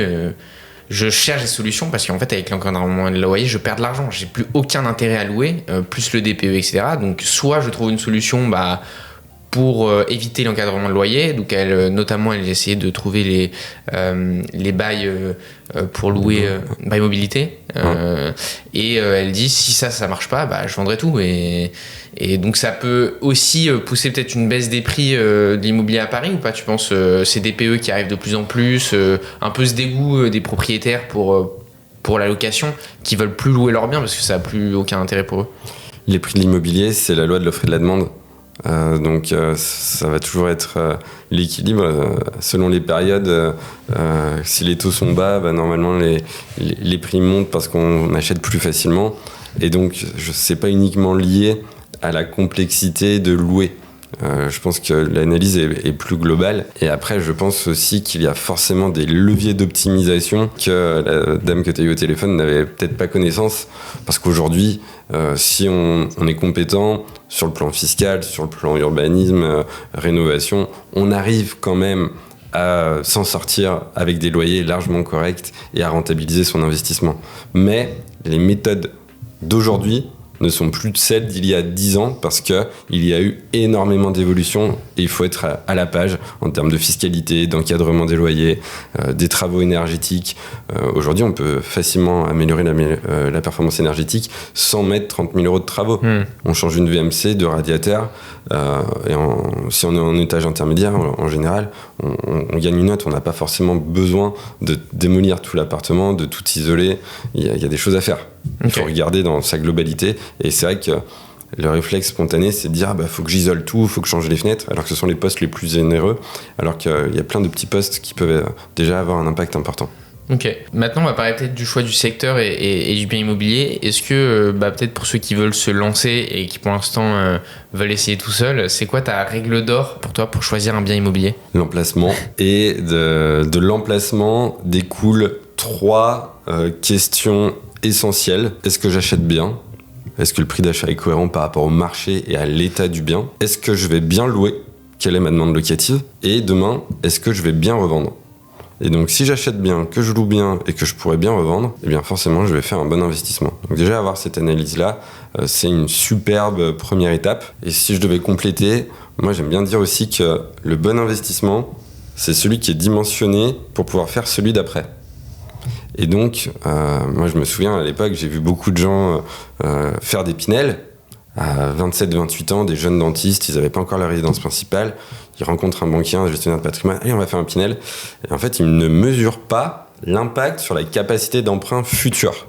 je cherche des solutions parce qu'en fait, avec l'encadrement de loyer, je perds de l'argent. J'ai plus aucun intérêt à louer, plus le DPE, etc. Donc, soit je trouve une solution pour éviter l'encadrement de loyer. Donc, elle essayait de trouver les bails pour louer, bail mobilité. Et elle dit, si ça marche pas, je vendrai tout. Et donc, ça peut aussi pousser peut-être une baisse des prix de l'immobilier à Paris ou pas ? Tu penses ces DPE qui arrivent de plus en plus, un peu ce dégoût des propriétaires pour la location, qui veulent plus louer leurs biens parce que ça n'a plus aucun intérêt pour eux. Les prix de l'immobilier, c'est la loi de l'offre et de la demande. Donc ça va toujours être l'équilibre selon les périodes. Si les taux sont bas, normalement les prix montent parce qu'on achète plus facilement. Et donc c'est pas uniquement lié à la complexité de louer. Je pense que l'analyse est plus globale. Et après, je pense aussi qu'il y a forcément des leviers d'optimisation que la dame que tu as eu au téléphone n'avait peut-être pas connaissance. Parce qu'aujourd'hui, si on est compétent sur le plan fiscal, sur le plan urbanisme, rénovation, on arrive quand même à s'en sortir avec des loyers largement corrects et à rentabiliser son investissement. Mais les méthodes d'aujourd'hui ne sont plus celles d'il y a 10 ans parce qu'il y a eu énormément d'évolutions et il faut être à la page en termes de fiscalité, d'encadrement des loyers, des travaux énergétiques. Aujourd'hui, on peut facilement améliorer la performance énergétique sans mettre 30 000 euros de travaux. On change une VMC de radiateur si on est en étage intermédiaire, en général, on gagne une note. On n'a pas forcément besoin de démolir tout l'appartement, de tout isoler. Il y a des choses à faire. Il faut regarder dans sa globalité. Et c'est vrai que le réflexe spontané, c'est de dire faut que j'isole tout, faut que je change les fenêtres, alors que ce sont les postes les plus onéreux, alors qu'il y a plein de petits postes qui peuvent déjà avoir un impact important. Ok. Maintenant, on va parler peut-être du choix du secteur et du bien immobilier. Est-ce que, peut-être pour ceux qui veulent se lancer et qui pour l'instant veulent essayer tout seul, c'est quoi ta règle d'or pour toi pour choisir un bien immobilier ? L'emplacement. Et de l'emplacement découlent 3 questions essentielles. Est-ce que j'achète bien ? Est-ce que le prix d'achat est cohérent par rapport au marché et à l'état du bien ? Est-ce que je vais bien louer ? Quelle est ma demande locative ? Et demain, est-ce que je vais bien revendre ? Et donc, si j'achète bien, que je loue bien et que je pourrais bien revendre, eh bien forcément, je vais faire un bon investissement. Donc déjà, avoir cette analyse-là, c'est une superbe première étape. Et si je devais compléter, moi, j'aime bien dire aussi que le bon investissement, c'est celui qui est dimensionné pour pouvoir faire celui d'après. Et donc, moi je me souviens à l'époque, j'ai vu beaucoup de gens faire des Pinel. À 27-28 ans, des jeunes dentistes, ils n'avaient pas encore la résidence principale. Ils rencontrent un banquier, un gestionnaire de patrimoine. Allez, on va faire un Pinel. Et en fait, ils ne mesurent pas l'impact sur la capacité d'emprunt future.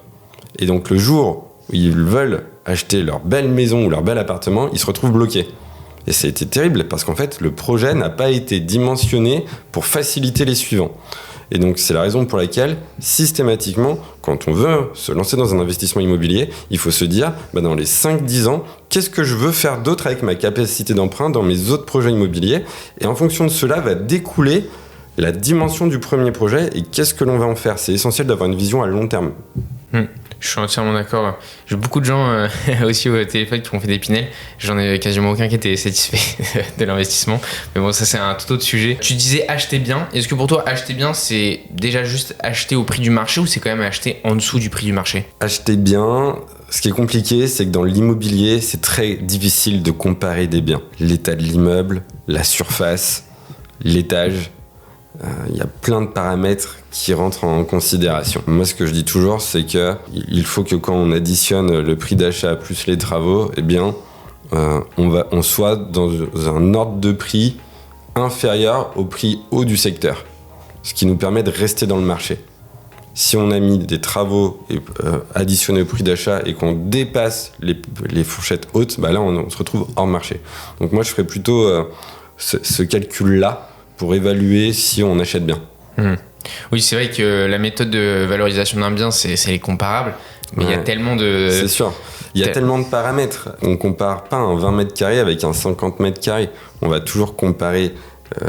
Et donc, le jour où ils veulent acheter leur belle maison ou leur bel appartement, ils se retrouvent bloqués. Et ça a été terrible parce qu'en fait, le projet n'a pas été dimensionné pour faciliter les suivants. Et donc, c'est la raison pour laquelle, systématiquement, quand on veut se lancer dans un investissement immobilier, il faut se dire, dans les 5-10 ans, qu'est-ce que je veux faire d'autre avec ma capacité d'emprunt dans mes autres projets immobiliers ? Et en fonction de cela, va découler la dimension du premier projet et qu'est-ce que l'on va en faire. C'est essentiel d'avoir une vision à long terme. Je suis entièrement d'accord. J'ai beaucoup de gens aussi au téléphone qui ont fait des Pinel. J'en ai quasiment aucun qui était satisfait de l'investissement. Mais bon, ça c'est un tout autre sujet. Tu disais acheter bien. Est-ce que pour toi, acheter bien, c'est déjà juste acheter au prix du marché ou c'est quand même acheter en dessous du prix du marché ? Acheter bien, ce qui est compliqué, c'est que dans l'immobilier, c'est très difficile de comparer des biens. L'état de l'immeuble, la surface, l'étage. Il y a plein de paramètres qui rentrent en considération. Moi, ce que je dis toujours, c'est qu'il faut que quand on additionne le prix d'achat plus les travaux, on soit dans un ordre de prix inférieur au prix haut du secteur, ce qui nous permet de rester dans le marché. Si on a mis des travaux additionnés au prix d'achat et qu'on dépasse les fourchettes hautes, là, on se retrouve hors marché. Donc moi, je ferais plutôt ce calcul-là pour évaluer si on achète bien. Oui, c'est vrai que la méthode de valorisation d'un bien, c'est comparable, mais il y a tellement de... C'est sûr. Il y a tellement de paramètres. On ne compare pas un 20 mètres carrés avec un 50 mètres carrés. On va toujours comparer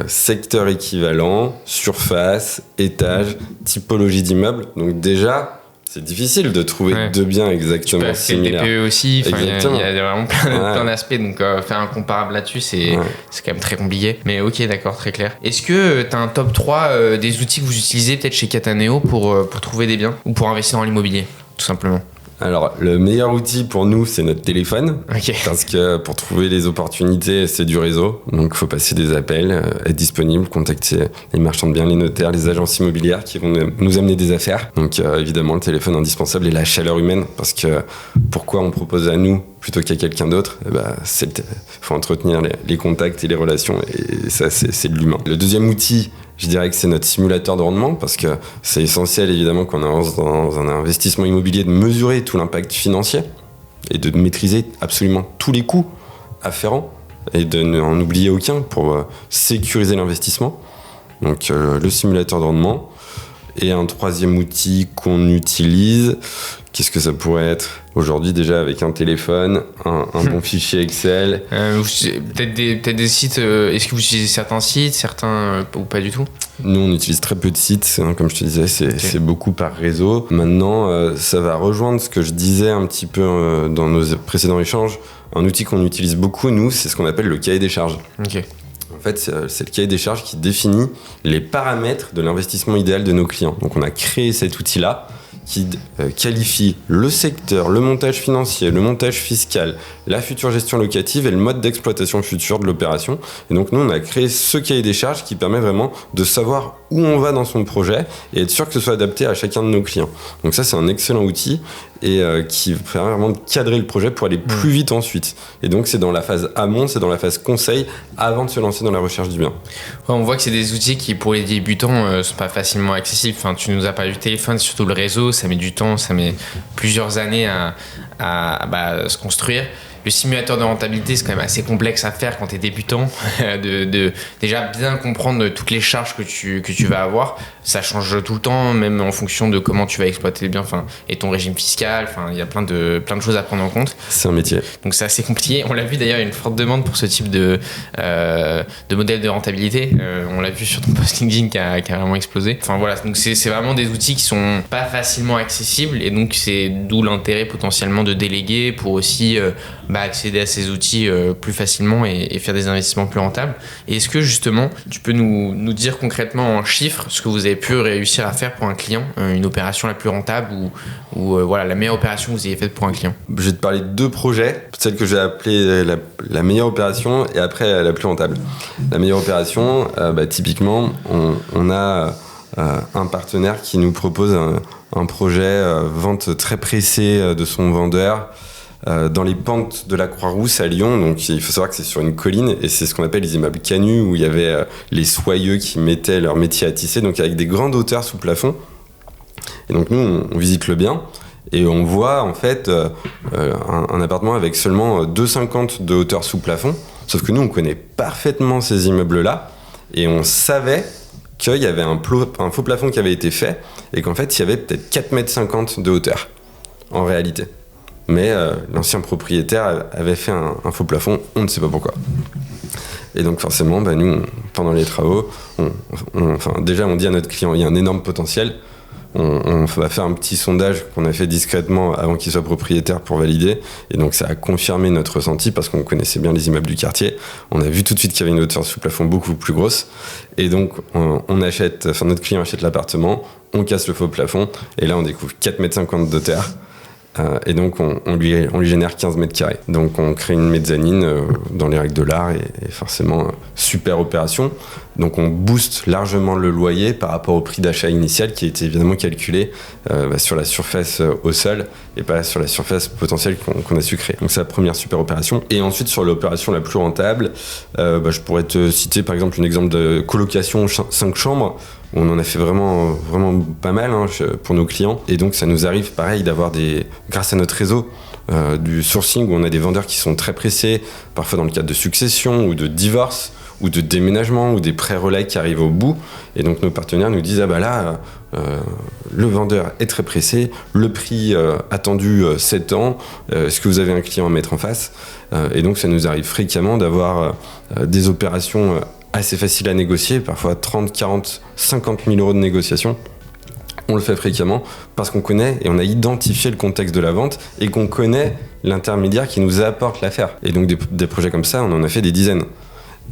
secteur équivalent, surface, étage, typologie d'immeuble. Donc déjà, c'est difficile de trouver deux biens exactement similaires. Le DPE aussi, il y a vraiment plein d'aspects, donc faire un comparable là-dessus, c'est quand même très compliqué. Mais ok, d'accord, très clair. Est-ce que tu as un top 3 des outils que vous utilisez peut-être chez Cataneo pour trouver des biens ou pour investir dans l'immobilier, tout simplement ? Alors, le meilleur outil pour nous, c'est notre téléphone. Parce que pour trouver les opportunités, c'est du réseau. Donc, il faut passer des appels, être disponible, contacter les marchands de biens, les notaires, les agences immobilières qui vont nous amener des affaires. Donc, évidemment, le téléphone indispensable et la chaleur humaine. Parce que pourquoi on propose à nous plutôt qu'à quelqu'un d'autre ? Faut entretenir les contacts et les relations. Et ça, c'est de l'humain. Le deuxième outil, je dirais que c'est notre simulateur de rendement parce que c'est essentiel évidemment quand on avance dans un investissement immobilier de mesurer tout l'impact financier et de maîtriser absolument tous les coûts afférents et de n'en oublier aucun pour sécuriser l'investissement. Donc le simulateur de rendement. Et un troisième outil qu'on utilise, qu'est-ce que ça pourrait être ? Aujourd'hui, déjà, avec un téléphone, un bon fichier Excel. Peut-être des sites. Est-ce que vous utilisez certains sites, certains ou pas du tout ? Nous, on utilise très peu de sites. Comme je te disais, c'est beaucoup par réseau. Maintenant, ça va rejoindre ce que je disais un petit peu dans nos précédents échanges. Un outil qu'on utilise beaucoup, nous, c'est ce qu'on appelle le cahier des charges. En fait, c'est le cahier des charges qui définit les paramètres de l'investissement idéal de nos clients. Donc, on a créé cet outil-là qui qualifie le secteur, le montage financier, le montage fiscal, la future gestion locative et le mode d'exploitation futur de l'opération. Et donc, nous, on a créé ce cahier des charges qui permet vraiment de savoir où on va dans son projet et être sûr que ce soit adapté à chacun de nos clients. Donc ça, c'est un excellent outil et qui permet vraiment de cadrer le projet pour aller plus vite ensuite. Et donc, c'est dans la phase amont, c'est dans la phase conseil avant de se lancer dans la recherche du bien. On voit que c'est des outils qui, pour les débutants, sont pas facilement accessibles. Enfin, tu nous as parlé du téléphone, surtout le réseau, ça met du temps, ça met plusieurs années à se construire. Le simulateur de rentabilité, c'est quand même assez complexe à faire quand tu es débutant, de déjà bien comprendre toutes les charges que tu vas avoir. Ça change tout le temps, même en fonction de comment tu vas exploiter les biens, et ton régime fiscal. Il y a plein de choses à prendre en compte. C'est un métier. Donc c'est assez compliqué. On l'a vu d'ailleurs, il y a une forte demande pour ce type de modèle de rentabilité. On l'a vu sur ton post LinkedIn qui a vraiment explosé. Donc c'est vraiment des outils qui sont pas facilement accessibles et donc c'est d'où l'intérêt potentiellement de déléguer pour aussi accéder à ces outils plus facilement et faire des investissements plus rentables. Et est-ce que justement, tu peux nous dire concrètement en chiffres ce que vous avez pu réussir à faire pour un client, une opération la plus rentable ou voilà, la meilleure opération que vous ayez faite pour un client? Je vais te parler de 2 projets, celle que j'ai appelée la meilleure opération et après la plus rentable. La meilleure opération, typiquement, on a un partenaire qui nous propose un projet vente très pressée de son vendeur dans les pentes de la Croix-Rousse à Lyon. Donc il faut savoir que c'est sur une colline et c'est ce qu'on appelle les immeubles canuts où il y avait les soyeux qui mettaient leur métier à tisser, donc avec des grandes hauteurs sous plafond. Et donc nous on visite le bien et on voit en fait un appartement avec seulement 2,50 de hauteur sous plafond. Sauf que nous on connaît parfaitement ces immeubles-là et on savait qu'il y avait un faux plafond qui avait été fait et qu'en fait il y avait peut-être 4,50 m de hauteur en réalité. Mais l'ancien propriétaire avait fait un faux plafond, on ne sait pas pourquoi. Et donc forcément, nous, pendant les travaux, déjà on dit à notre client, il y a un énorme potentiel. On va faire un petit sondage qu'on a fait discrètement avant qu'il soit propriétaire pour valider. Et donc ça a confirmé notre ressenti parce qu'on connaissait bien les immeubles du quartier. On a vu tout de suite qu'il y avait une hauteur sous plafond beaucoup plus grosse. Et donc notre client achète l'appartement, on casse le faux plafond et là on découvre 4,50 m de terre. Et donc on lui génère 15 mètres carrés. Donc on crée une mezzanine dans les règles de l'art et forcément super opération. Donc on booste largement le loyer par rapport au prix d'achat initial qui était évidemment calculé sur la surface au sol et pas sur la surface potentielle qu'on a su créer. Donc c'est la première super opération. Et ensuite sur l'opération la plus rentable, je pourrais te citer par exemple un exemple de colocation 5 chambres. On en a fait vraiment pas mal pour nos clients. Et donc ça nous arrive pareil d'avoir grâce à notre réseau, du sourcing où on a des vendeurs qui sont très pressés, parfois dans le cadre de succession ou de divorce ou de déménagement ou des prêts relais qui arrivent au bout. Et donc nos partenaires nous disent le vendeur est très pressé, le prix attendu 7 ans, est-ce que vous avez un client à mettre en face? Et donc ça nous arrive fréquemment d'avoir des opérations assez faciles à négocier, parfois 30, 40, 50 000 euros de négociation. On le fait fréquemment parce qu'on connaît et on a identifié le contexte de la vente et qu'on connaît l'intermédiaire qui nous apporte l'affaire. Et donc des projets comme ça, on en a fait des dizaines.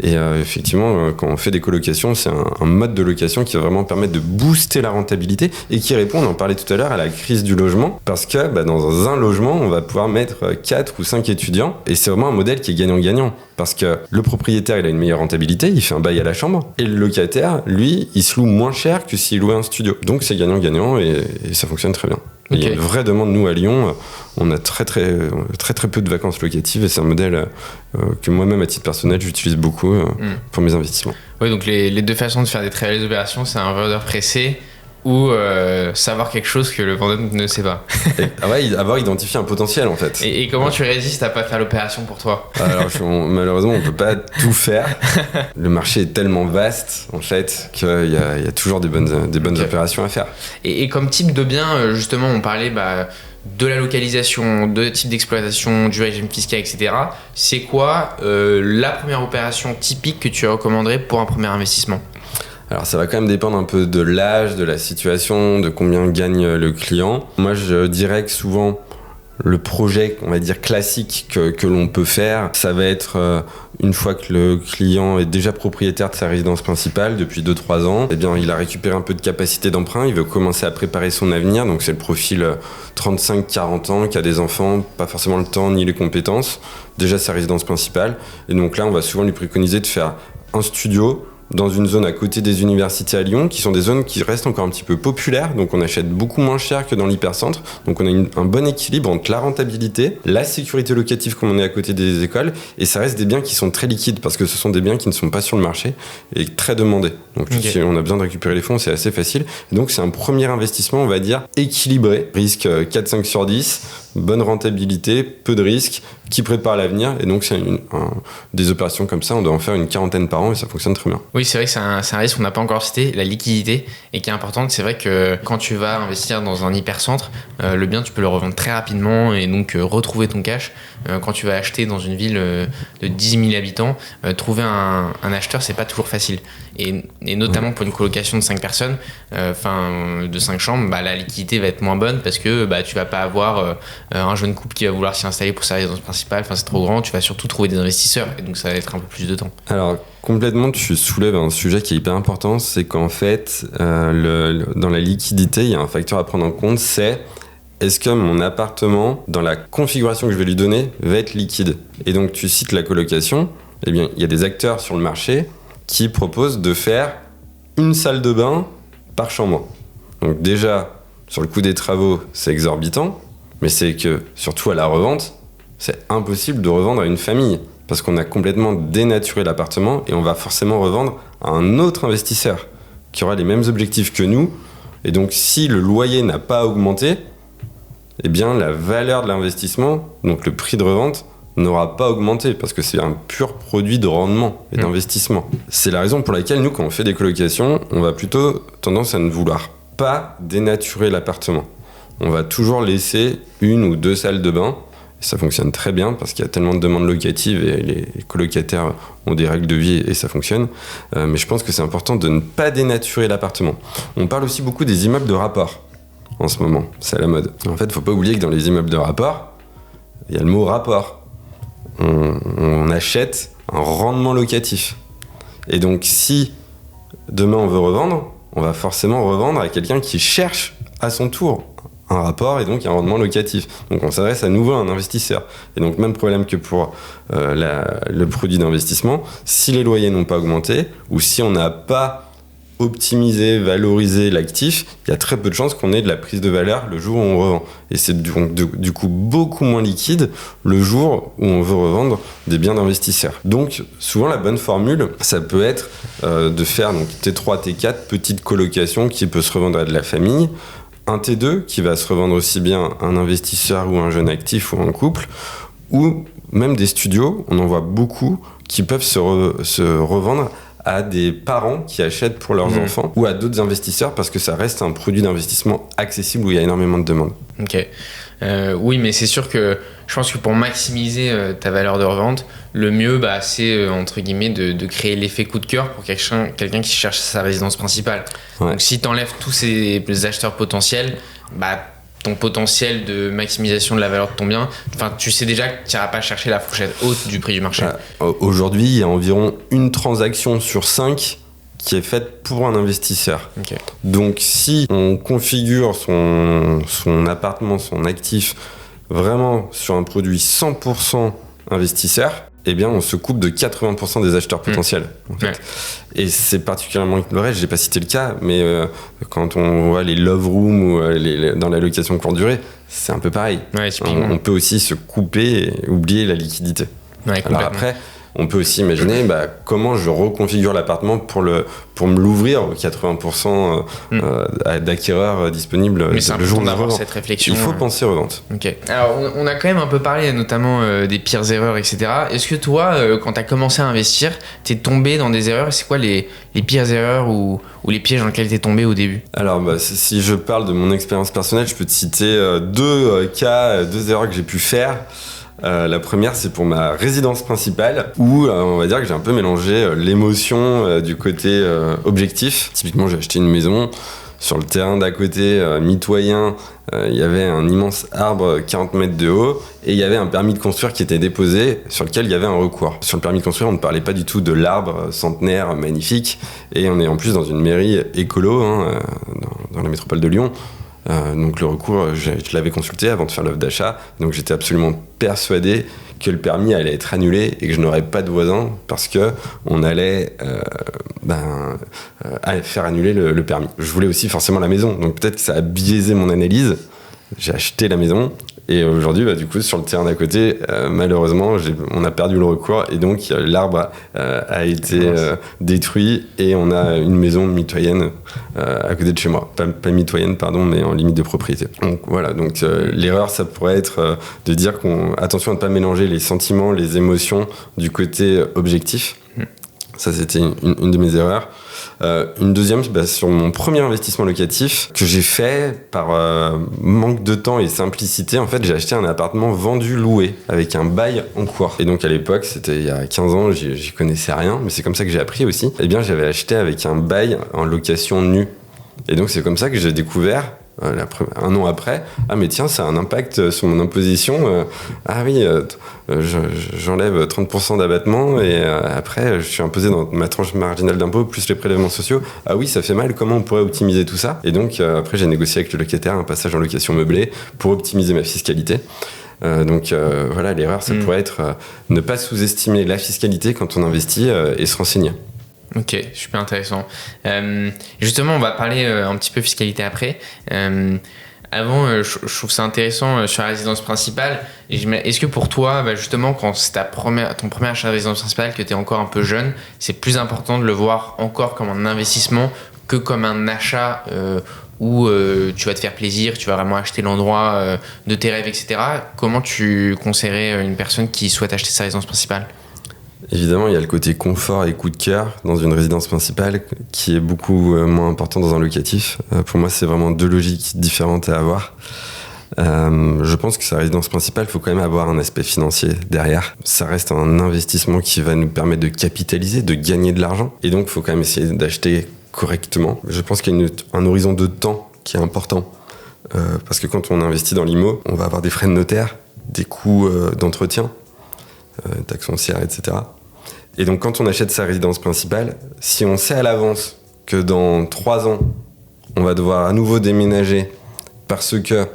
Et effectivement, quand on fait des colocations, c'est un mode de location qui va vraiment permettre de booster la rentabilité et qui répond, on en parlait tout à l'heure, à la crise du logement. Parce que dans un logement, on va pouvoir mettre 4 ou 5 étudiants et c'est vraiment un modèle qui est gagnant-gagnant. Parce que le propriétaire, il a une meilleure rentabilité, il fait un bail à la chambre et le locataire, lui, il se loue moins cher que s'il louait un studio. Donc c'est gagnant-gagnant et ça fonctionne très bien. Okay. Il y a une vraie demande, nous, à Lyon. On a très peu de vacances locatives et c'est un modèle que moi-même, à titre personnel, j'utilise beaucoup pour mes investissements. Oui, donc les deux façons de faire des très belles opérations, c'est un vendeur pressé ou savoir quelque chose que le vendeur ne sait pas. Avoir identifié un potentiel, en fait. Et comment tu résistes à pas faire l'opération pour toi? Alors, malheureusement, on peut pas tout faire. Le marché est tellement vaste, en fait, qu'il y a toujours des bonnes opérations à faire. Et comme type de bien, justement, on parlait de la localisation, de type d'exploitation, du régime fiscal, etc. C'est quoi la première opération typique que tu recommanderais pour un premier investissement? Alors ça va quand même dépendre un peu de l'âge, de la situation, de combien gagne le client. Moi je dirais que souvent le projet, on va dire classique que l'on peut faire, ça va être une fois que le client est déjà propriétaire de sa résidence principale depuis 2-3 ans, eh bien il a récupéré un peu de capacité d'emprunt, il veut commencer à préparer son avenir, donc c'est le profil 35-40 ans qui a des enfants, pas forcément le temps ni les compétences, déjà sa résidence principale, et donc là on va souvent lui préconiser de faire un studio dans une zone à côté des universités à Lyon, qui sont des zones qui restent encore un petit peu populaires, donc on achète beaucoup moins cher que dans l'hypercentre, donc on a un bon équilibre entre la rentabilité, la sécurité locative comme on est à côté des écoles, et ça reste des biens qui sont très liquides, parce que ce sont des biens qui ne sont pas sur le marché, et très demandés. Donc si on a besoin de récupérer les fonds, c'est assez facile, et donc c'est un premier investissement, on va dire, équilibré, risque 4-5 sur 10, bonne rentabilité, peu de risques, qui prépare l'avenir, et donc c'est des opérations comme ça, on doit en faire une 40aine par an, et ça fonctionne très bien. Oui, c'est vrai que c'est un risque qu'on n'a pas encore cité, la liquidité, et qui est importante. C'est vrai que quand tu vas investir dans un hypercentre, le bien, tu peux le revendre très rapidement et donc retrouver ton cash. Quand tu vas acheter dans une ville de 10 000 habitants, trouver un acheteur, c'est pas toujours facile. et notamment pour une colocation de 5 personnes, de 5 chambres, la liquidité va être moins bonne parce que tu vas pas avoir un jeune couple qui va vouloir s'y installer pour sa résidence principale, c'est trop grand, tu vas surtout trouver des investisseurs et donc ça va être un peu plus de temps. Alors complètement, tu soulèves un sujet qui est hyper important, c'est qu'en fait dans la liquidité, il y a un facteur à prendre en compte, c'est est-ce que mon appartement, dans la configuration que je vais lui donner, va être liquide? Et donc tu cites la colocation, eh bien il y a des acteurs sur le marché qui proposent de faire une salle de bain par chambre. Donc déjà, sur le coût des travaux, c'est exorbitant, mais c'est que, surtout à la revente, c'est impossible de revendre à une famille, parce qu'on a complètement dénaturé l'appartement et on va forcément revendre à un autre investisseur qui aura les mêmes objectifs que nous. Et donc si le loyer n'a pas augmenté, eh bien la valeur de l'investissement, donc le prix de revente, n'aura pas augmenté parce que c'est un pur produit de rendement et d'investissement. C'est la raison pour laquelle nous, quand on fait des colocations, on va plutôt tendance à ne vouloir pas dénaturer l'appartement. On va toujours laisser 1 ou 2 salles de bain. Et ça fonctionne très bien parce qu'il y a tellement de demandes locatives et les colocataires ont des règles de vie et ça fonctionne. Mais je pense que c'est important de ne pas dénaturer l'appartement. On parle aussi beaucoup des immeubles de rapport en ce moment. C'est à la mode. En fait, il ne faut pas oublier que dans les immeubles de rapport, il y a le mot rapport. On achète un rendement locatif. Et donc, si demain on veut revendre, on va forcément revendre à quelqu'un qui cherche à son tour un rapport et donc un rendement locatif. Donc, on s'adresse à nouveau à un investisseur. Et donc, même problème que pour le produit d'investissement, si les loyers n'ont pas augmenté ou si on n'a pas optimiser, valoriser l'actif, il y a très peu de chances qu'on ait de la prise de valeur le jour où on revend. Et c'est du coup beaucoup moins liquide le jour où on veut revendre des biens d'investisseurs. Donc souvent la bonne formule, ça peut être de faire donc, T3, T4, petite colocation qui peut se revendre à de la famille, un T2 qui va se revendre aussi bien à un investisseur ou un jeune actif ou un couple, ou même des studios, on en voit beaucoup qui peuvent se revendre à des parents qui achètent pour leurs enfants ou à d'autres investisseurs parce que ça reste un produit d'investissement accessible où il y a énormément de demandes. Ok. Oui, mais c'est sûr que je pense que pour maximiser ta valeur de revente, le mieux, c'est entre guillemets de créer l'effet coup de cœur pour quelqu'un qui cherche sa résidence principale. Ouais. Donc si tu enlèves tous ces acheteurs potentiels, ton potentiel de maximisation de la valeur de ton bien, tu sais déjà que tu n'iras pas chercher la fourchette haute du prix du marché. Aujourd'hui, il y a environ 1 transaction sur 5 qui est faite pour un investisseur. Okay. Donc, si on configure son appartement, son actif, vraiment sur un produit 100% investisseur, eh bien, on se coupe de 80% des acheteurs potentiels. En fait. Ouais. Et c'est particulièrement le reste, j'ai pas cité le cas, mais quand on voit les love rooms ou dans la location courte durée, c'est un peu pareil. Ouais, on peut aussi se couper et oublier la liquidité. Ouais, alors après, on peut aussi imaginer comment je reconfigure l'appartement pour me l'ouvrir aux 80% d'acquéreurs disponibles le jour où d'avoir cette réflexion. Il faut penser revente. Okay. Alors, on a quand même un peu parlé notamment des pires erreurs, etc. Est-ce que toi, quand tu as commencé à investir, t'es tombé dans des erreurs? C'est quoi les pires erreurs ou les pièges dans lesquels t'es tombé au début? Alors, si je parle de mon expérience personnelle, je peux te citer 2 erreurs que j'ai pu faire. La première, c'est pour ma résidence principale où on va dire que j'ai un peu mélangé l'émotion du côté objectif. Typiquement, j'ai acheté une maison sur le terrain d'à côté, mitoyen. Il y avait un immense arbre 40 mètres de haut et il y avait un permis de construire qui était déposé sur lequel il y avait un recours. Sur le permis de construire, on ne parlait pas du tout de l'arbre centenaire magnifique et on est en plus dans une mairie écolo dans la métropole de Lyon. Donc le recours, je l'avais consulté avant de faire l'offre d'achat, donc j'étais absolument persuadé que le permis allait être annulé et que je n'aurais pas de voisin parce que on allait faire annuler le permis. Je voulais aussi forcément la maison, donc peut-être que ça a biaisé mon analyse. J'ai acheté la maison et aujourd'hui, du coup, sur le terrain d'à côté, malheureusement, on a perdu le recours et donc l'arbre a été détruit et on a une maison mitoyenne à côté de chez moi. Pas mitoyenne, pardon, mais en limite de propriété. Donc voilà, l'erreur, ça pourrait être de dire attention à ne pas mélanger les sentiments, les émotions du côté objectif. Ça, c'était une de mes erreurs. Une deuxième, sur mon premier investissement locatif que j'ai fait par manque de temps et simplicité. En fait, j'ai acheté un appartement vendu-loué avec un bail en cours. Et donc à l'époque, c'était il y a 15 ans, j'y connaissais rien, mais c'est comme ça que j'ai appris aussi. Eh bien, j'avais acheté avec un bail en location nue. Et donc c'est comme ça que j'ai découvert un an après, mais tiens, ça a un impact sur mon imposition. J'enlève 30% d'abattement et après, je suis imposé dans ma tranche marginale d'impôt plus les prélèvements sociaux. Ah oui, ça fait mal, comment on pourrait optimiser tout ça? Et donc, après, j'ai négocié avec le locataire un passage en location meublée pour optimiser ma fiscalité. Voilà, l'erreur, ça pourrait être ne pas sous-estimer la fiscalité quand on investit et se renseigner. Ok, super intéressant. Justement, on va parler un petit peu fiscalité après. Avant, je trouve ça intéressant sur la résidence principale. Est-ce que pour toi, justement, quand c'est ton premier achat de résidence principale, que tu es encore un peu jeune, c'est plus important de le voir encore comme un investissement que comme un achat où tu vas te faire plaisir, tu vas vraiment acheter l'endroit de tes rêves, etc. Comment tu conseillerais une personne qui souhaite acheter sa résidence principale ? Évidemment, il y a le côté confort et coup de cœur dans une résidence principale qui est beaucoup moins important dans un locatif. Pour moi, c'est vraiment deux logiques différentes à avoir. Je pense que sa résidence principale, il faut quand même avoir un aspect financier derrière. Ça reste un investissement qui va nous permettre de capitaliser, de gagner de l'argent. Et donc, il faut quand même essayer d'acheter correctement. Je pense qu'il y a un horizon de temps qui est important. Parce que quand on investit dans l'IMO, on va avoir des frais de notaire, des coûts d'entretien, taxes foncières, etc. Et donc quand on achète sa résidence principale, si on sait à l'avance que dans 3 ans, on va devoir à nouveau déménager parce que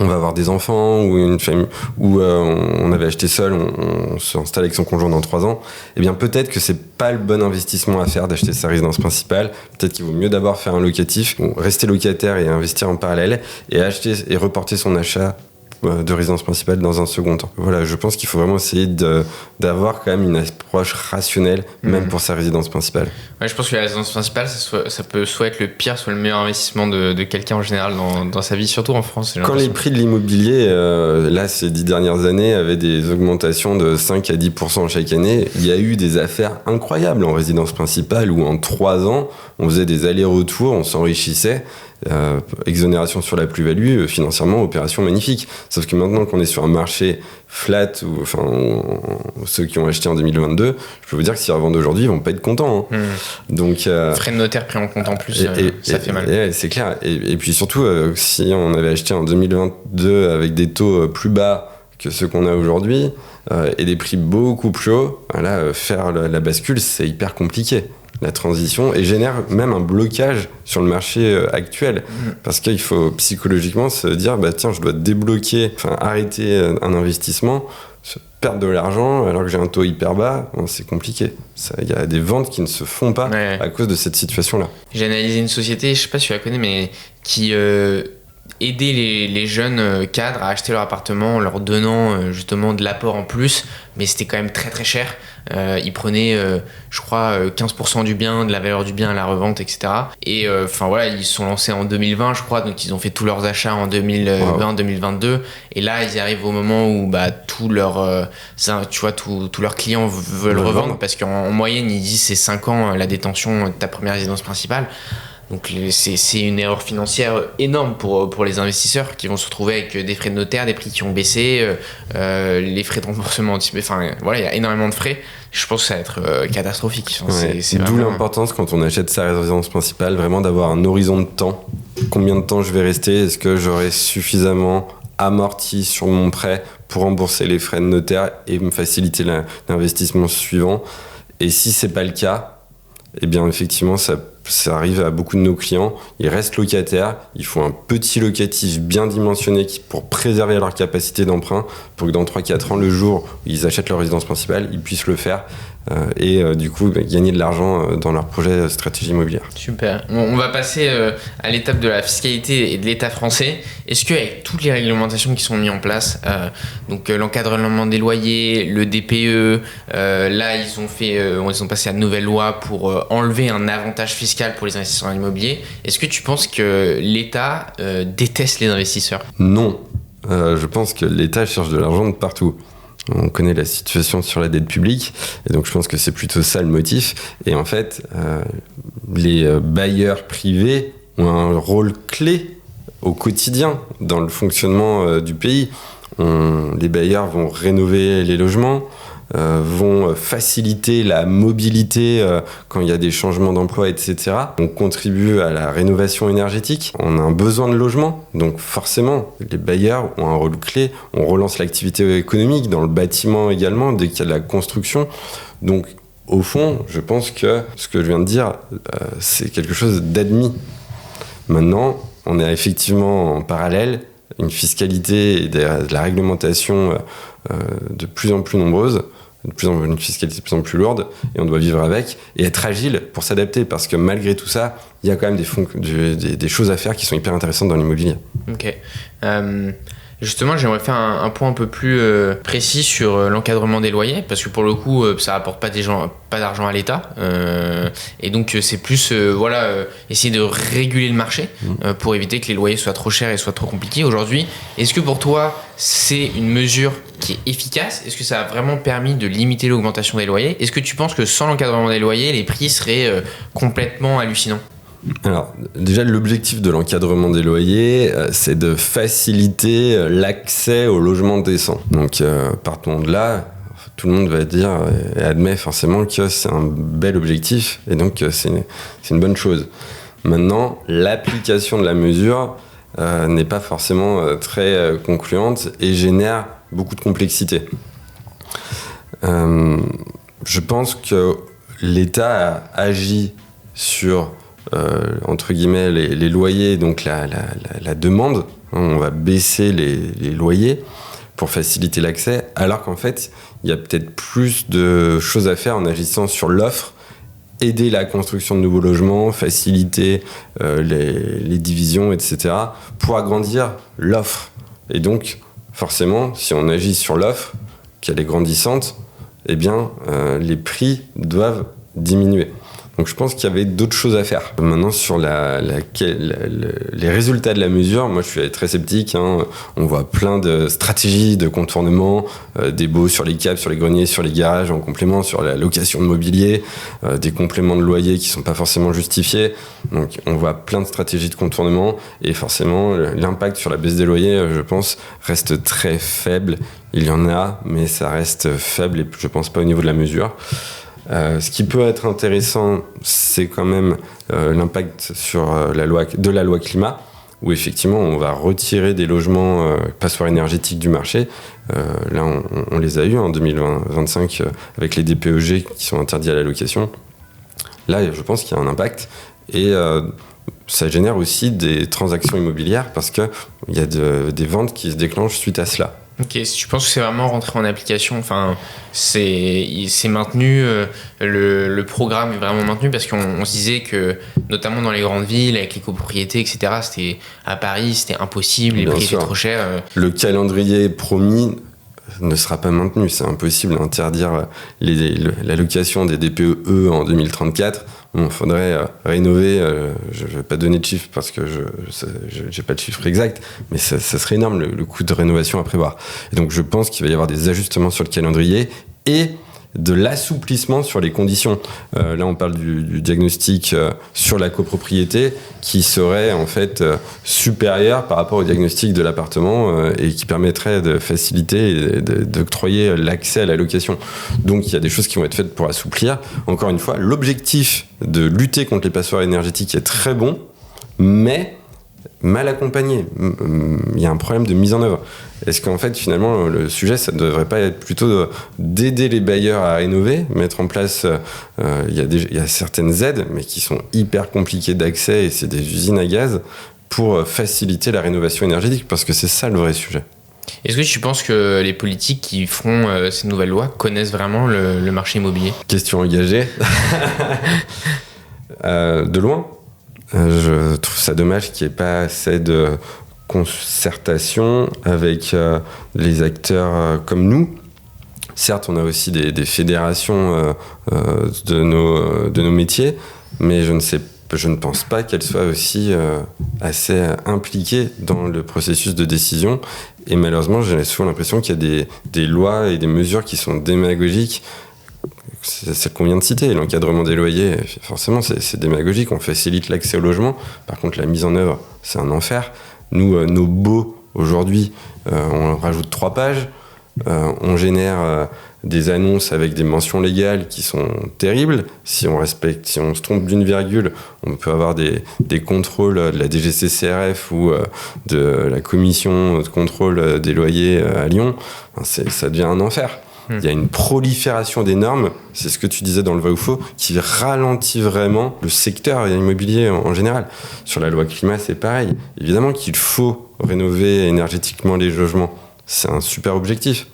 on va avoir des enfants ou une famille, ou on avait acheté seul, on s'installe avec son conjoint dans 3 ans, eh bien peut-être que c'est pas le bon investissement à faire d'acheter sa résidence principale. Peut-être qu'il vaut mieux d'abord faire un locatif, ou rester locataire et investir en parallèle, et acheter et reporter son achat de résidence principale dans un second temps. Voilà, je pense qu'il faut vraiment essayer d'avoir quand même une approche rationnelle, même pour sa résidence principale. Ouais, je pense que la résidence principale, ça peut soit être le pire, soit le meilleur investissement de quelqu'un en général dans sa vie, surtout en France. Quand les prix de l'immobilier, là, ces 10 dernières années, avaient des augmentations de 5 à 10% chaque année, il y a eu des affaires incroyables en résidence principale où en 3 ans, on faisait des allers-retours, on s'enrichissait. Exonération sur la plus-value, financièrement, opération magnifique. Sauf que maintenant qu'on est sur un marché flat, ceux qui ont acheté en 2022, je peux vous dire que s'ils revendent aujourd'hui, ils vont pas être contents. Hein. Donc, frais de notaire pris en compte en plus, ça fait mal. C'est clair. Et puis surtout, si on avait acheté en 2022 avec des taux plus bas que ceux qu'on a aujourd'hui, et des prix beaucoup plus hauts, là, faire la bascule, c'est hyper compliqué. La transition, et génère même un blocage sur le marché actuel, parce qu'il faut psychologiquement se dire tiens, je dois débloquer, arrêter un investissement, perdre de l'argent alors que j'ai un taux hyper bas, c'est compliqué. Il y a des ventes qui ne se font pas à cause de cette situation-là. J'ai analysé une société, je sais pas si tu la connais, mais qui aidait les jeunes cadres à acheter leur appartement en leur donnant justement de l'apport en plus, mais c'était quand même très très cher. Ils prenaient, je crois, 15% du bien, de la valeur du bien à la revente, etc. Et voilà, ils se sont lancés en 2020, je crois, donc ils ont fait tous leurs achats en 2020-2022. Et là, ils arrivent au moment où tous leurs clients veulent revendre, parce qu'en moyenne, ils disent c'est 5 ans la détention de ta première résidence principale. Donc c'est une erreur financière énorme pour les investisseurs qui vont se retrouver avec des frais de notaire, des prix qui ont baissé, les frais de remboursement anticipé. Il y a énormément de frais. Je pense que ça va être catastrophique. C'est d'où l'importance quand on achète sa résidence principale, vraiment d'avoir un horizon de temps. Combien de temps je vais rester? Est-ce que j'aurai suffisamment amorti sur mon prêt pour rembourser les frais de notaire et me faciliter l'investissement suivant? Et si c'est pas le cas, eh bien effectivement ça arrive à beaucoup de nos clients, ils restent locataires, il faut un petit locatif bien dimensionné pour préserver leur capacité d'emprunt, pour que dans 3-4 ans, le jour où ils achètent leur résidence principale, ils puissent le faire et du coup gagner de l'argent dans leur projet stratégie immobilière. Super. On va passer à l'étape de la fiscalité et de l'État français. Est-ce qu'avec toutes les réglementations qui sont mises en place, donc l'encadrement des loyers, le DPE, là ils ont passé à de nouvelles lois pour enlever un avantage fiscal pour les investisseurs immobiliers. Est-ce que tu penses que l'État déteste les investisseurs ? Non. Je pense que l'État cherche de l'argent de partout. On connaît la situation sur la dette publique, et donc je pense que c'est plutôt ça le motif. Et en fait, les bailleurs privés ont un rôle clé au quotidien dans le fonctionnement du pays. Les bailleurs vont rénover les logements, vont faciliter la mobilité quand il y a des changements d'emploi, etc. On contribue à la rénovation énergétique. On a un besoin de logement, donc forcément, les bailleurs ont un rôle clé. On relance l'activité économique dans le bâtiment également, dès qu'il y a de la construction. Donc, au fond, je pense que ce que je viens de dire, c'est quelque chose d'admis. Maintenant, on a effectivement en parallèle une fiscalité et de la réglementation de plus en plus nombreuse, une fiscalité de plus en plus lourde, et on doit vivre avec et être agile pour s'adapter, parce que malgré tout ça, il y a quand même des choses à faire qui sont hyper intéressantes dans l'immobilier. Ok. Justement, j'aimerais faire un point un peu plus précis sur l'encadrement des loyers, parce que pour le coup, ça apporte pas d'argent à l'État, et donc c'est plus essayer de réguler le marché pour éviter que les loyers soient trop chers et soient trop compliqués. Aujourd'hui, est-ce que pour toi, c'est une mesure qui est efficace? Est-ce que ça a vraiment permis de limiter l'augmentation des loyers? Est-ce que tu penses que sans l'encadrement des loyers, les prix seraient complètement hallucinants? Alors, déjà, l'objectif de l'encadrement des loyers, c'est de faciliter l'accès au logement décent. Donc, partons de là, tout le monde va dire et admet forcément que c'est un bel objectif, et donc c'est une bonne chose. Maintenant, l'application de la mesure n'est pas forcément très concluante et génère beaucoup de complexité. Je pense que l'État a agi sur entre guillemets les loyers, donc la demande. On va baisser les loyers pour faciliter l'accès, alors qu'en fait il y a peut-être plus de choses à faire en agissant sur l'offre, aider la construction de nouveaux logements, faciliter les divisions, etc., pour agrandir l'offre. Et donc forcément, si on agit sur l'offre, qu'elle est grandissante, eh bien les prix doivent diminuer. Donc je pense qu'il y avait d'autres choses à faire. Maintenant, sur les résultats de la mesure, moi je suis très sceptique. On voit plein de stratégies de contournement, des baux sur les caps, sur les greniers, sur les garages, en complément sur la location de mobilier, des compléments de loyer qui ne sont pas forcément justifiés. Donc on voit plein de stratégies de contournement, et forcément l'impact sur la baisse des loyers, je pense, reste très faible. Il y en a, mais ça reste faible, et je ne pense pas au niveau de la mesure. Ce qui peut être intéressant, c'est quand même l'impact sur la loi climat, où effectivement on va retirer des logements passoires énergétiques du marché. Là on les a eus en 2025 avec les DPEG qui sont interdits à la location. Là je pense qu'il y a un impact, et ça génère aussi des transactions immobilières, parce qu'il y a des ventes qui se déclenchent suite à cela. Ok, si tu penses que c'est vraiment rentré en application, enfin, c'est maintenu, le programme est vraiment maintenu, parce qu'on se disait que, notamment dans les grandes villes, avec les copropriétés, etc., à Paris, c'était impossible, les prix étaient trop chers. Le calendrier promis ne sera pas maintenu, c'est impossible d'interdire la location des DPE en 2034. Il faudrait rénover, je ne vais pas donner de chiffres parce que je n'ai pas de chiffres exacts, mais ça serait énorme le coût de rénovation à prévoir. Et donc je pense qu'il va y avoir des ajustements sur le calendrier et de l'assouplissement sur les conditions. Là on parle du diagnostic sur la copropriété qui serait en fait supérieur par rapport au diagnostic de l'appartement, et qui permettrait de faciliter et d'octroyer l'accès à la location. Donc il y a des choses qui vont être faites pour assouplir. Encore une fois, l'objectif de lutter contre les passoires énergétiques est très bon, mais mal accompagné. Il y a un problème de mise en œuvre. Est-ce qu'en fait, finalement, le sujet, ça ne devrait pas être plutôt d'aider les bailleurs à rénover, mettre en place... il y a certaines aides, mais qui sont hyper compliquées d'accès, et c'est des usines à gaz, pour faciliter la rénovation énergétique, parce que c'est ça le vrai sujet. Est-ce que tu penses que les politiques qui feront ces nouvelles lois connaissent vraiment le marché immobilier? Question engagée. De loin. Je trouve ça dommage qu'il n'y ait pas assez de concertation avec les acteurs comme nous. Certes, on a aussi des fédérations de nos métiers, mais je ne pense pas qu'elles soient aussi assez impliqués dans le processus de décision. Et malheureusement, j'ai souvent l'impression qu'il y a des lois et des mesures qui sont démagogiques. C'est celle qu'on vient de citer, l'encadrement des loyers, forcément c'est démagogique, on facilite l'accès au logement. Par contre, la mise en œuvre, c'est un enfer. Nous, nos baux, aujourd'hui, on rajoute 3 pages, on génère des annonces avec des mentions légales qui sont terribles. Si on se trompe d'une virgule, on peut avoir des contrôles de la DGCCRF ou de la commission de contrôle des loyers à Lyon. Ça devient un enfer. Il y a une prolifération des normes, c'est ce que tu disais dans le vrai ou faux, qui ralentit vraiment le secteur immobilier en général. Sur la loi climat, c'est pareil. Évidemment qu'il faut rénover énergétiquement les logements. C'est un super objectif.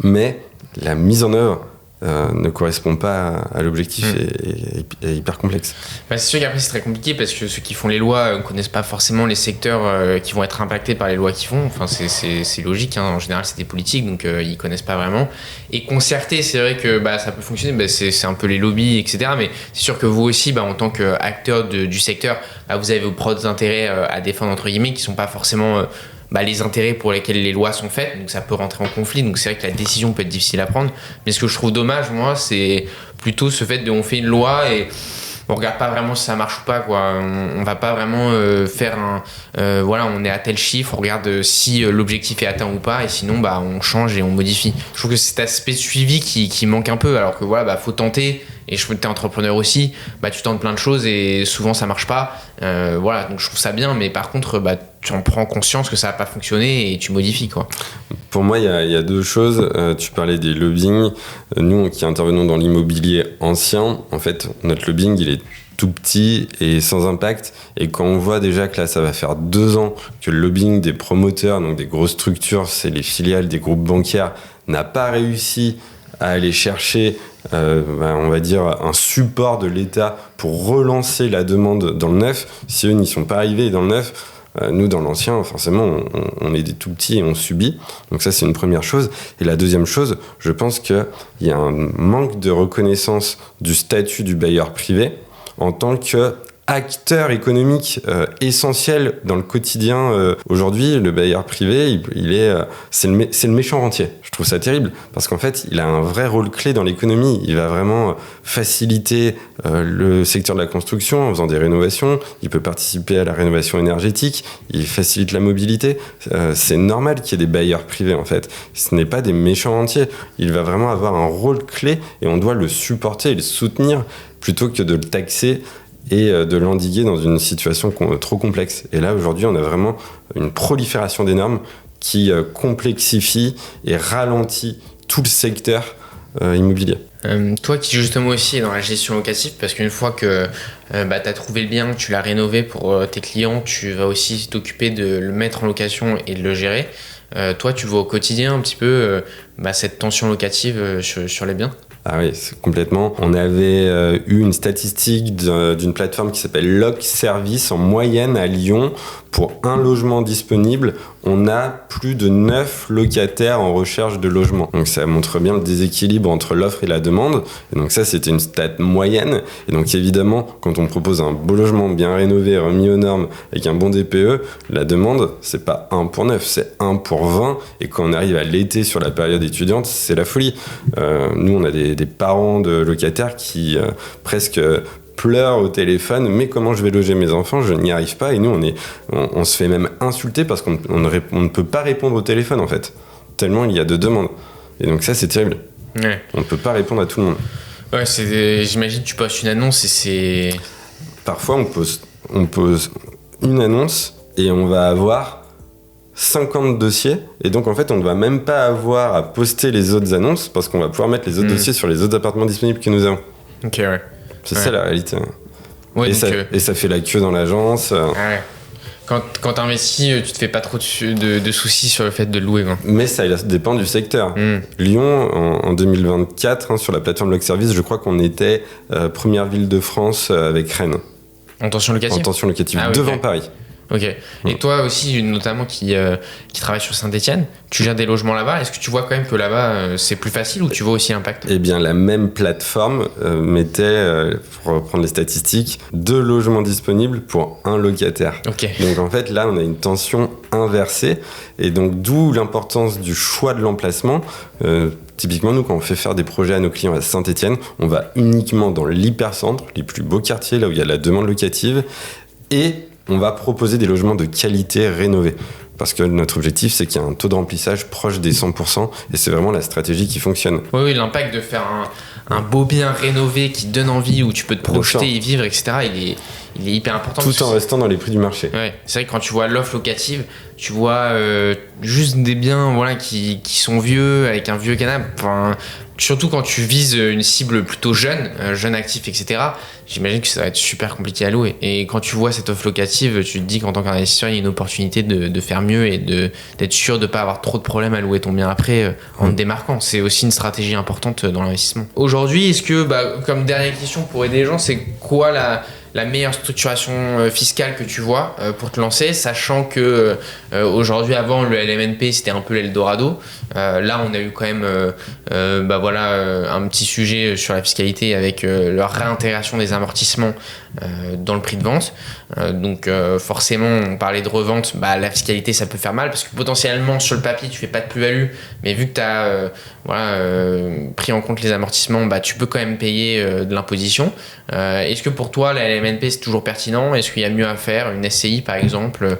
Mais la mise en œuvre ne correspond pas à l'objectif et est hyper complexe. Bah, c'est sûr qu'après c'est très compliqué parce que ceux qui font les lois ne connaissent pas forcément les secteurs qui vont être impactés par les lois qu'ils font. Enfin, c'est logique, hein. En général c'est des politiques, donc ils connaissent pas vraiment. Et concerter, c'est vrai que ça peut fonctionner, c'est un peu les lobbies, etc. Mais c'est sûr que vous aussi, en tant qu'acteur du secteur, vous avez vos propres intérêts à défendre, entre guillemets, qui sont pas forcément les intérêts pour lesquels les lois sont faites, donc ça peut rentrer en conflit, donc c'est vrai que la décision peut être difficile à prendre, mais ce que je trouve dommage, moi, c'est plutôt ce fait on fait une loi et on regarde pas vraiment si ça marche ou pas, quoi. On va pas vraiment faire on est à tel chiffre, on regarde si l'objectif est atteint ou pas, et sinon on change et on modifie. Je trouve que c'est cet aspect suivi qui manque un peu, alors que faut tenter. Et je t'es entrepreneur aussi, tu tentes plein de choses et souvent ça marche pas. Donc je trouve ça bien, mais par contre, tu en prends conscience que ça va pas fonctionner et tu modifies, quoi. Pour moi, il y a 2 choses. Tu parlais des lobbying. Nous, qui intervenons dans l'immobilier ancien, en fait, notre lobbying, il est tout petit et sans impact. Et quand on voit déjà que là, ça va faire 2 ans que le lobbying des promoteurs, donc des grosses structures, c'est les filiales des groupes bancaires, n'a pas réussi à aller chercher on va dire un support de l'État pour relancer la demande dans le neuf. Si eux n'y sont pas arrivés dans le neuf, nous dans l'ancien, forcément on est des tout petits et on subit. Donc ça, c'est une première chose. Et la deuxième chose, je pense qu'il y a un manque de reconnaissance du statut du bailleur privé en tant que acteur économique essentiel dans le quotidien. Aujourd'hui, le bailleur privé, c'est le méchant rentier. Je trouve ça terrible parce qu'en fait, il a un vrai rôle clé dans l'économie. Il va vraiment faciliter le secteur de la construction en faisant des rénovations. Il peut participer à la rénovation énergétique. Il facilite la mobilité. C'est normal qu'il y ait des bailleurs privés, en fait. Ce n'est pas des méchants rentiers. Il va vraiment avoir un rôle clé et on doit le supporter et le soutenir plutôt que de le taxer et de l'endiguer dans une situation trop complexe. Et là, aujourd'hui, on a vraiment une prolifération des normes qui complexifie et ralentit tout le secteur immobilier. Toi qui justement aussi est dans la gestion locative, parce qu'une fois que tu as trouvé le bien, tu l'as rénové pour tes clients, tu vas aussi t'occuper de le mettre en location et de le gérer. Toi, tu vois au quotidien un petit peu cette tension locative sur les biens ? Ah oui, complètement. On avait eu une statistique d'une plateforme qui s'appelle Loc Service. En moyenne à Lyon, pour un logement disponible, on a plus de 9 locataires en recherche de logement. Donc ça montre bien le déséquilibre entre l'offre et la demande. Et donc ça, c'était une stat moyenne. Et donc évidemment, quand on propose un beau logement bien rénové, remis aux normes, avec un bon DPE, la demande, c'est pas 1 pour 9, c'est 1 pour 20. Et quand on arrive à l'été sur la période étudiante, c'est la folie. Nous, on a des parents de locataires qui presque pleurent au téléphone, mais comment je vais loger mes enfants, je n'y arrive pas. Et nous, on se fait même insulter parce qu'on ne peut pas répondre au téléphone, en fait, tellement il y a de demandes. Et donc ça, c'est terrible. Ouais. On ne peut pas répondre à tout le monde. Ouais, j'imagine que tu postes une annonce et c'est... Parfois, on pose une annonce et on va avoir 50 dossiers, et donc en fait on ne va même pas avoir à poster les autres annonces parce qu'on va pouvoir mettre les autres dossiers sur les autres appartements disponibles que nous avons. Ok, ouais. C'est ça la réalité. Ouais, et ça fait la queue dans l'agence. Ouais. Quand t'investis, tu te fais pas trop de soucis sur le fait de louer. Hein. Mais ça dépend du secteur. Lyon, en 2024, sur la plateforme Loc Service, je crois qu'on était première ville de France avec Rennes. En tension locative. Devant Paris. Ok. Et toi aussi, notamment qui travaille sur Saint-Étienne, tu gères des logements là-bas. Est-ce que tu vois quand même que là-bas, c'est plus facile ou tu vois aussi l'impact? Eh bien, la même plateforme mettait, pour reprendre les statistiques, 2 logements disponibles pour 1 locataire. Ok. Donc en fait, là, on a une tension inversée. Et donc, d'où l'importance du choix de l'emplacement. Typiquement, nous, quand on fait faire des projets à nos clients à Saint-Étienne, on va uniquement dans l'hypercentre, les plus beaux quartiers, là où il y a la demande locative. Et on va proposer des logements de qualité rénovés. Parce que notre objectif, c'est qu'il y ait un taux de remplissage proche des 100%. Et c'est vraiment la stratégie qui fonctionne. Oui, l'impact de faire un beau bien rénové qui donne envie, où tu peux te projeter y vivre, etc., il est hyper important. Tout en restant dans les prix du marché. Ouais, c'est vrai que quand tu vois l'offre locative, tu vois juste des biens qui sont vieux, avec un vieux canapé. Enfin, surtout quand tu vises une cible plutôt jeune, jeune actif, etc., j'imagine que ça va être super compliqué à louer. Et quand tu vois cette offre locative, tu te dis qu'en tant qu'investisseur, il y a une opportunité de faire mieux et d'être sûr de ne pas avoir trop de problèmes à louer ton bien après en te démarquant. C'est aussi une stratégie importante dans l'investissement. Aujourd'hui, est-ce que, comme dernière question pour aider les gens, c'est quoi la meilleure structuration fiscale que tu vois pour te lancer, sachant que aujourd'hui, avant, le LMNP, c'était un peu l'Eldorado. Là, on a eu quand même un petit sujet sur la fiscalité avec leur réintégration des amortissements dans le prix de vente. Donc forcément, on parlait de revente, la fiscalité, ça peut faire mal parce que potentiellement, sur le papier, tu fais pas de plus-value, mais vu que tu as pris en compte les amortissements, tu peux quand même payer de l'imposition. Est-ce que pour toi, la LMNP, c'est toujours pertinent? Est-ce qu'il y a mieux à faire? Une SCI, par exemple?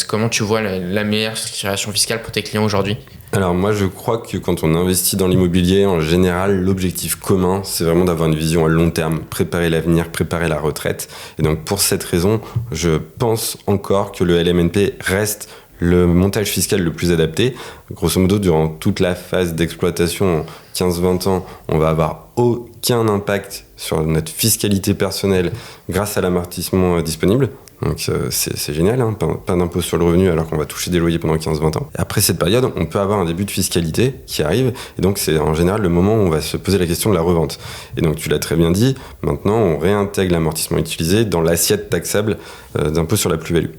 Comment tu vois la meilleure structuration fiscale pour tes clients aujourd'hui? Alors moi, je crois que quand on investit dans l'immobilier, en général, l'objectif commun, c'est vraiment d'avoir une vision à long terme, préparer l'avenir, préparer la retraite. Et donc pour cette raison, je pense encore que le LMNP reste le montage fiscal le plus adapté. Grosso modo, durant toute la phase d'exploitation, 15-20 ans, on va avoir aucun impact sur notre fiscalité personnelle grâce à l'amortissement disponible. Donc c'est génial, hein, pas d'impôt sur le revenu alors qu'on va toucher des loyers pendant 15-20 ans. Et après cette période, on peut avoir un début de fiscalité qui arrive, et donc c'est en général le moment où on va se poser la question de la revente. Et donc tu l'as très bien dit, maintenant on réintègre l'amortissement utilisé dans l'assiette taxable d'impôt sur la plus-value.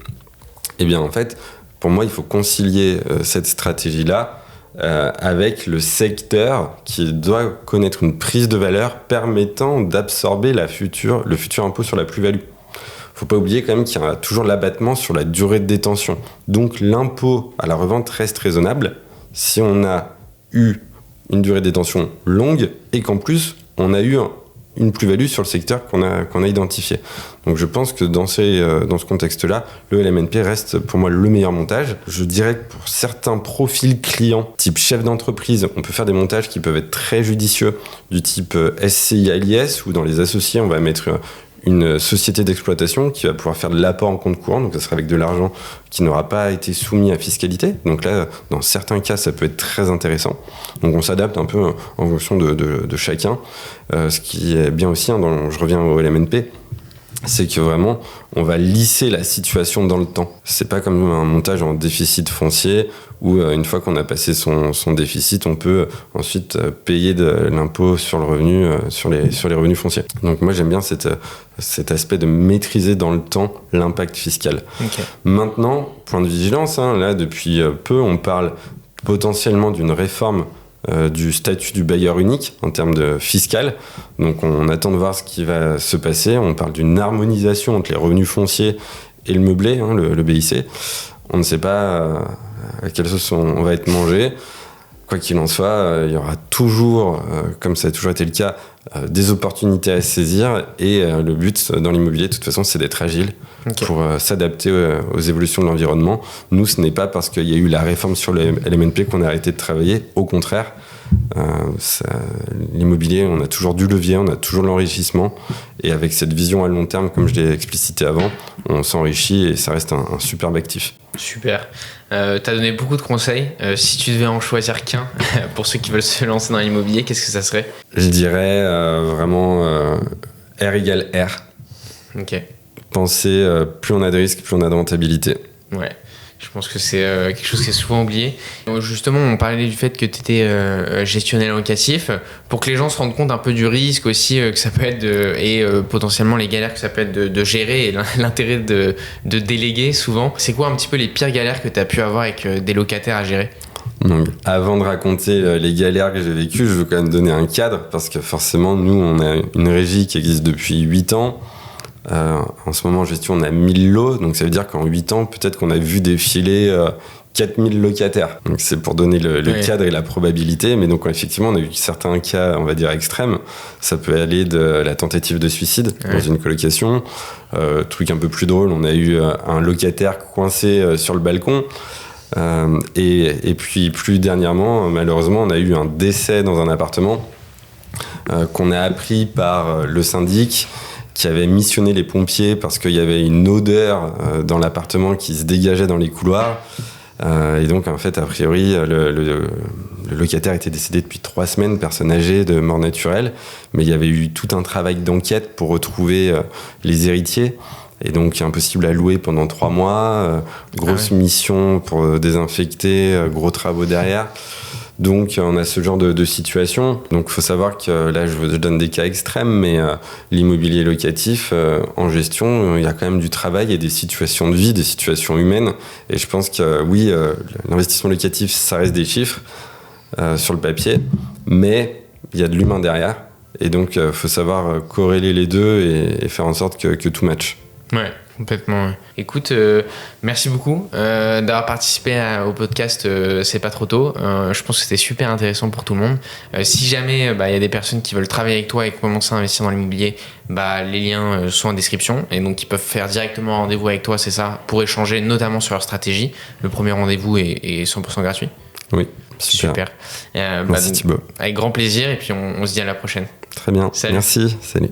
Et bien en fait, pour moi il faut concilier cette stratégie-là avec le secteur qui doit connaître une prise de valeur permettant d'absorber le futur impôt sur la plus-value. Faut pas oublier quand même qu'il y a toujours l'abattement sur la durée de détention. Donc l'impôt à la revente reste raisonnable si on a eu une durée de détention longue et qu'en plus on a eu une plus-value sur le secteur qu'on a identifié. Donc je pense que dans ce contexte-là, le LMNP reste pour moi le meilleur montage. Je dirais que pour certains profils clients, type chef d'entreprise, on peut faire des montages qui peuvent être très judicieux, du type SCI à l'IS, où dans les associés, on va mettre une société d'exploitation qui va pouvoir faire de l'apport en compte courant, donc ça sera avec de l'argent qui n'aura pas été soumis à fiscalité. Donc là, dans certains cas, ça peut être très intéressant. Donc on s'adapte un peu en fonction de chacun. Ce qui est bien aussi, je reviens au LMNP, c'est que vraiment, on va lisser la situation dans le temps. C'est pas comme un montage en déficit foncier où une fois qu'on a passé son déficit, on peut ensuite payer de l'impôt sur le revenu, sur les revenus fonciers. Donc moi, j'aime bien cet aspect de maîtriser dans le temps l'impact fiscal. Okay. Maintenant, point de vigilance, là, depuis peu, on parle potentiellement d'une réforme du statut du bailleur unique en termes de fiscal. Donc on attend de voir ce qui va se passer. On parle d'une harmonisation entre les revenus fonciers et le meublé, le BIC. On ne sait pas à quelle sauce on va être mangé. Quoi qu'il en soit, il y aura toujours, comme ça a toujours été le cas, des opportunités à saisir. Et le but dans l'immobilier, de toute façon, c'est d'être agile pour s'adapter aux évolutions de l'environnement. Nous, ce n'est pas parce qu'il y a eu la réforme sur le LMNP qu'on a arrêté de travailler. Au contraire, l'immobilier, on a toujours du levier, on a toujours de l'enrichissement. Et avec cette vision à long terme, comme je l'ai explicité avant, on s'enrichit et ça reste un superbe actif. Super. T'as donné beaucoup de conseils. Si tu devais en choisir qu'un pour ceux qui veulent se lancer dans l'immobilier, qu'est-ce que ça serait? Je dirais vraiment R égale R. Ok. Penser plus on a de risques, plus on a de rentabilité. Ouais. Je pense que c'est quelque chose qui est souvent oublié. Donc, justement, on parlait du fait que tu étais gestionnaire locatif. Pour que les gens se rendent compte un peu du risque aussi que ça peut être potentiellement les galères que ça peut être de gérer et l'intérêt de déléguer souvent. C'est quoi un petit peu les pires galères que tu as pu avoir avec des locataires à gérer? Donc, avant de raconter les galères que j'ai vécues, je veux quand même donner un cadre parce que forcément, nous, on a une régie qui existe depuis 8 ans. En ce moment, en gestion, on a 1000 lots, donc ça veut dire qu'en 8 ans, peut-être qu'on a vu défiler 4000 locataires. Donc c'est pour donner le cadre et la probabilité, mais donc effectivement, on a eu certains cas, on va dire, extrêmes. Ça peut aller de la tentative de suicide dans une colocation. Truc un peu plus drôle, on a eu un locataire coincé sur le balcon. Et puis plus dernièrement, malheureusement, on a eu un décès dans un appartement qu'on a appris par le syndic qui avait missionné les pompiers parce qu'il y avait une odeur dans l'appartement qui se dégageait dans les couloirs. Et donc, en fait, a priori, le locataire était décédé depuis 3 semaines, personne âgée de mort naturelle. Mais il y avait eu tout un travail d'enquête pour retrouver les héritiers. Et donc, impossible à louer pendant 3 mois. Grosse mission pour désinfecter, gros travaux derrière. Donc, on a ce genre de situation. Donc, il faut savoir que là, je donne des cas extrêmes, mais l'immobilier locatif, en gestion, il y a quand même du travail et des situations de vie, des situations humaines. Et je pense que oui, l'investissement locatif, ça reste des chiffres sur le papier, mais il y a de l'humain derrière. Et donc, il faut savoir corréler les deux et faire en sorte que tout matche. Ouais, complètement. Écoute, merci beaucoup d'avoir participé au podcast C'est pas trop tôt. Je pense que c'était super intéressant pour tout le monde. Si jamais il y a des personnes qui veulent travailler avec toi et commencer à investir dans l'immobilier, les liens sont en description et donc ils peuvent faire directement un rendez-vous avec toi, c'est ça, pour échanger notamment sur leur stratégie. Le premier rendez-vous est 100% gratuit. Oui, super. Merci Thibaut. Avec grand plaisir et puis on se dit à la prochaine. Très bien. Salut. Merci. Salut.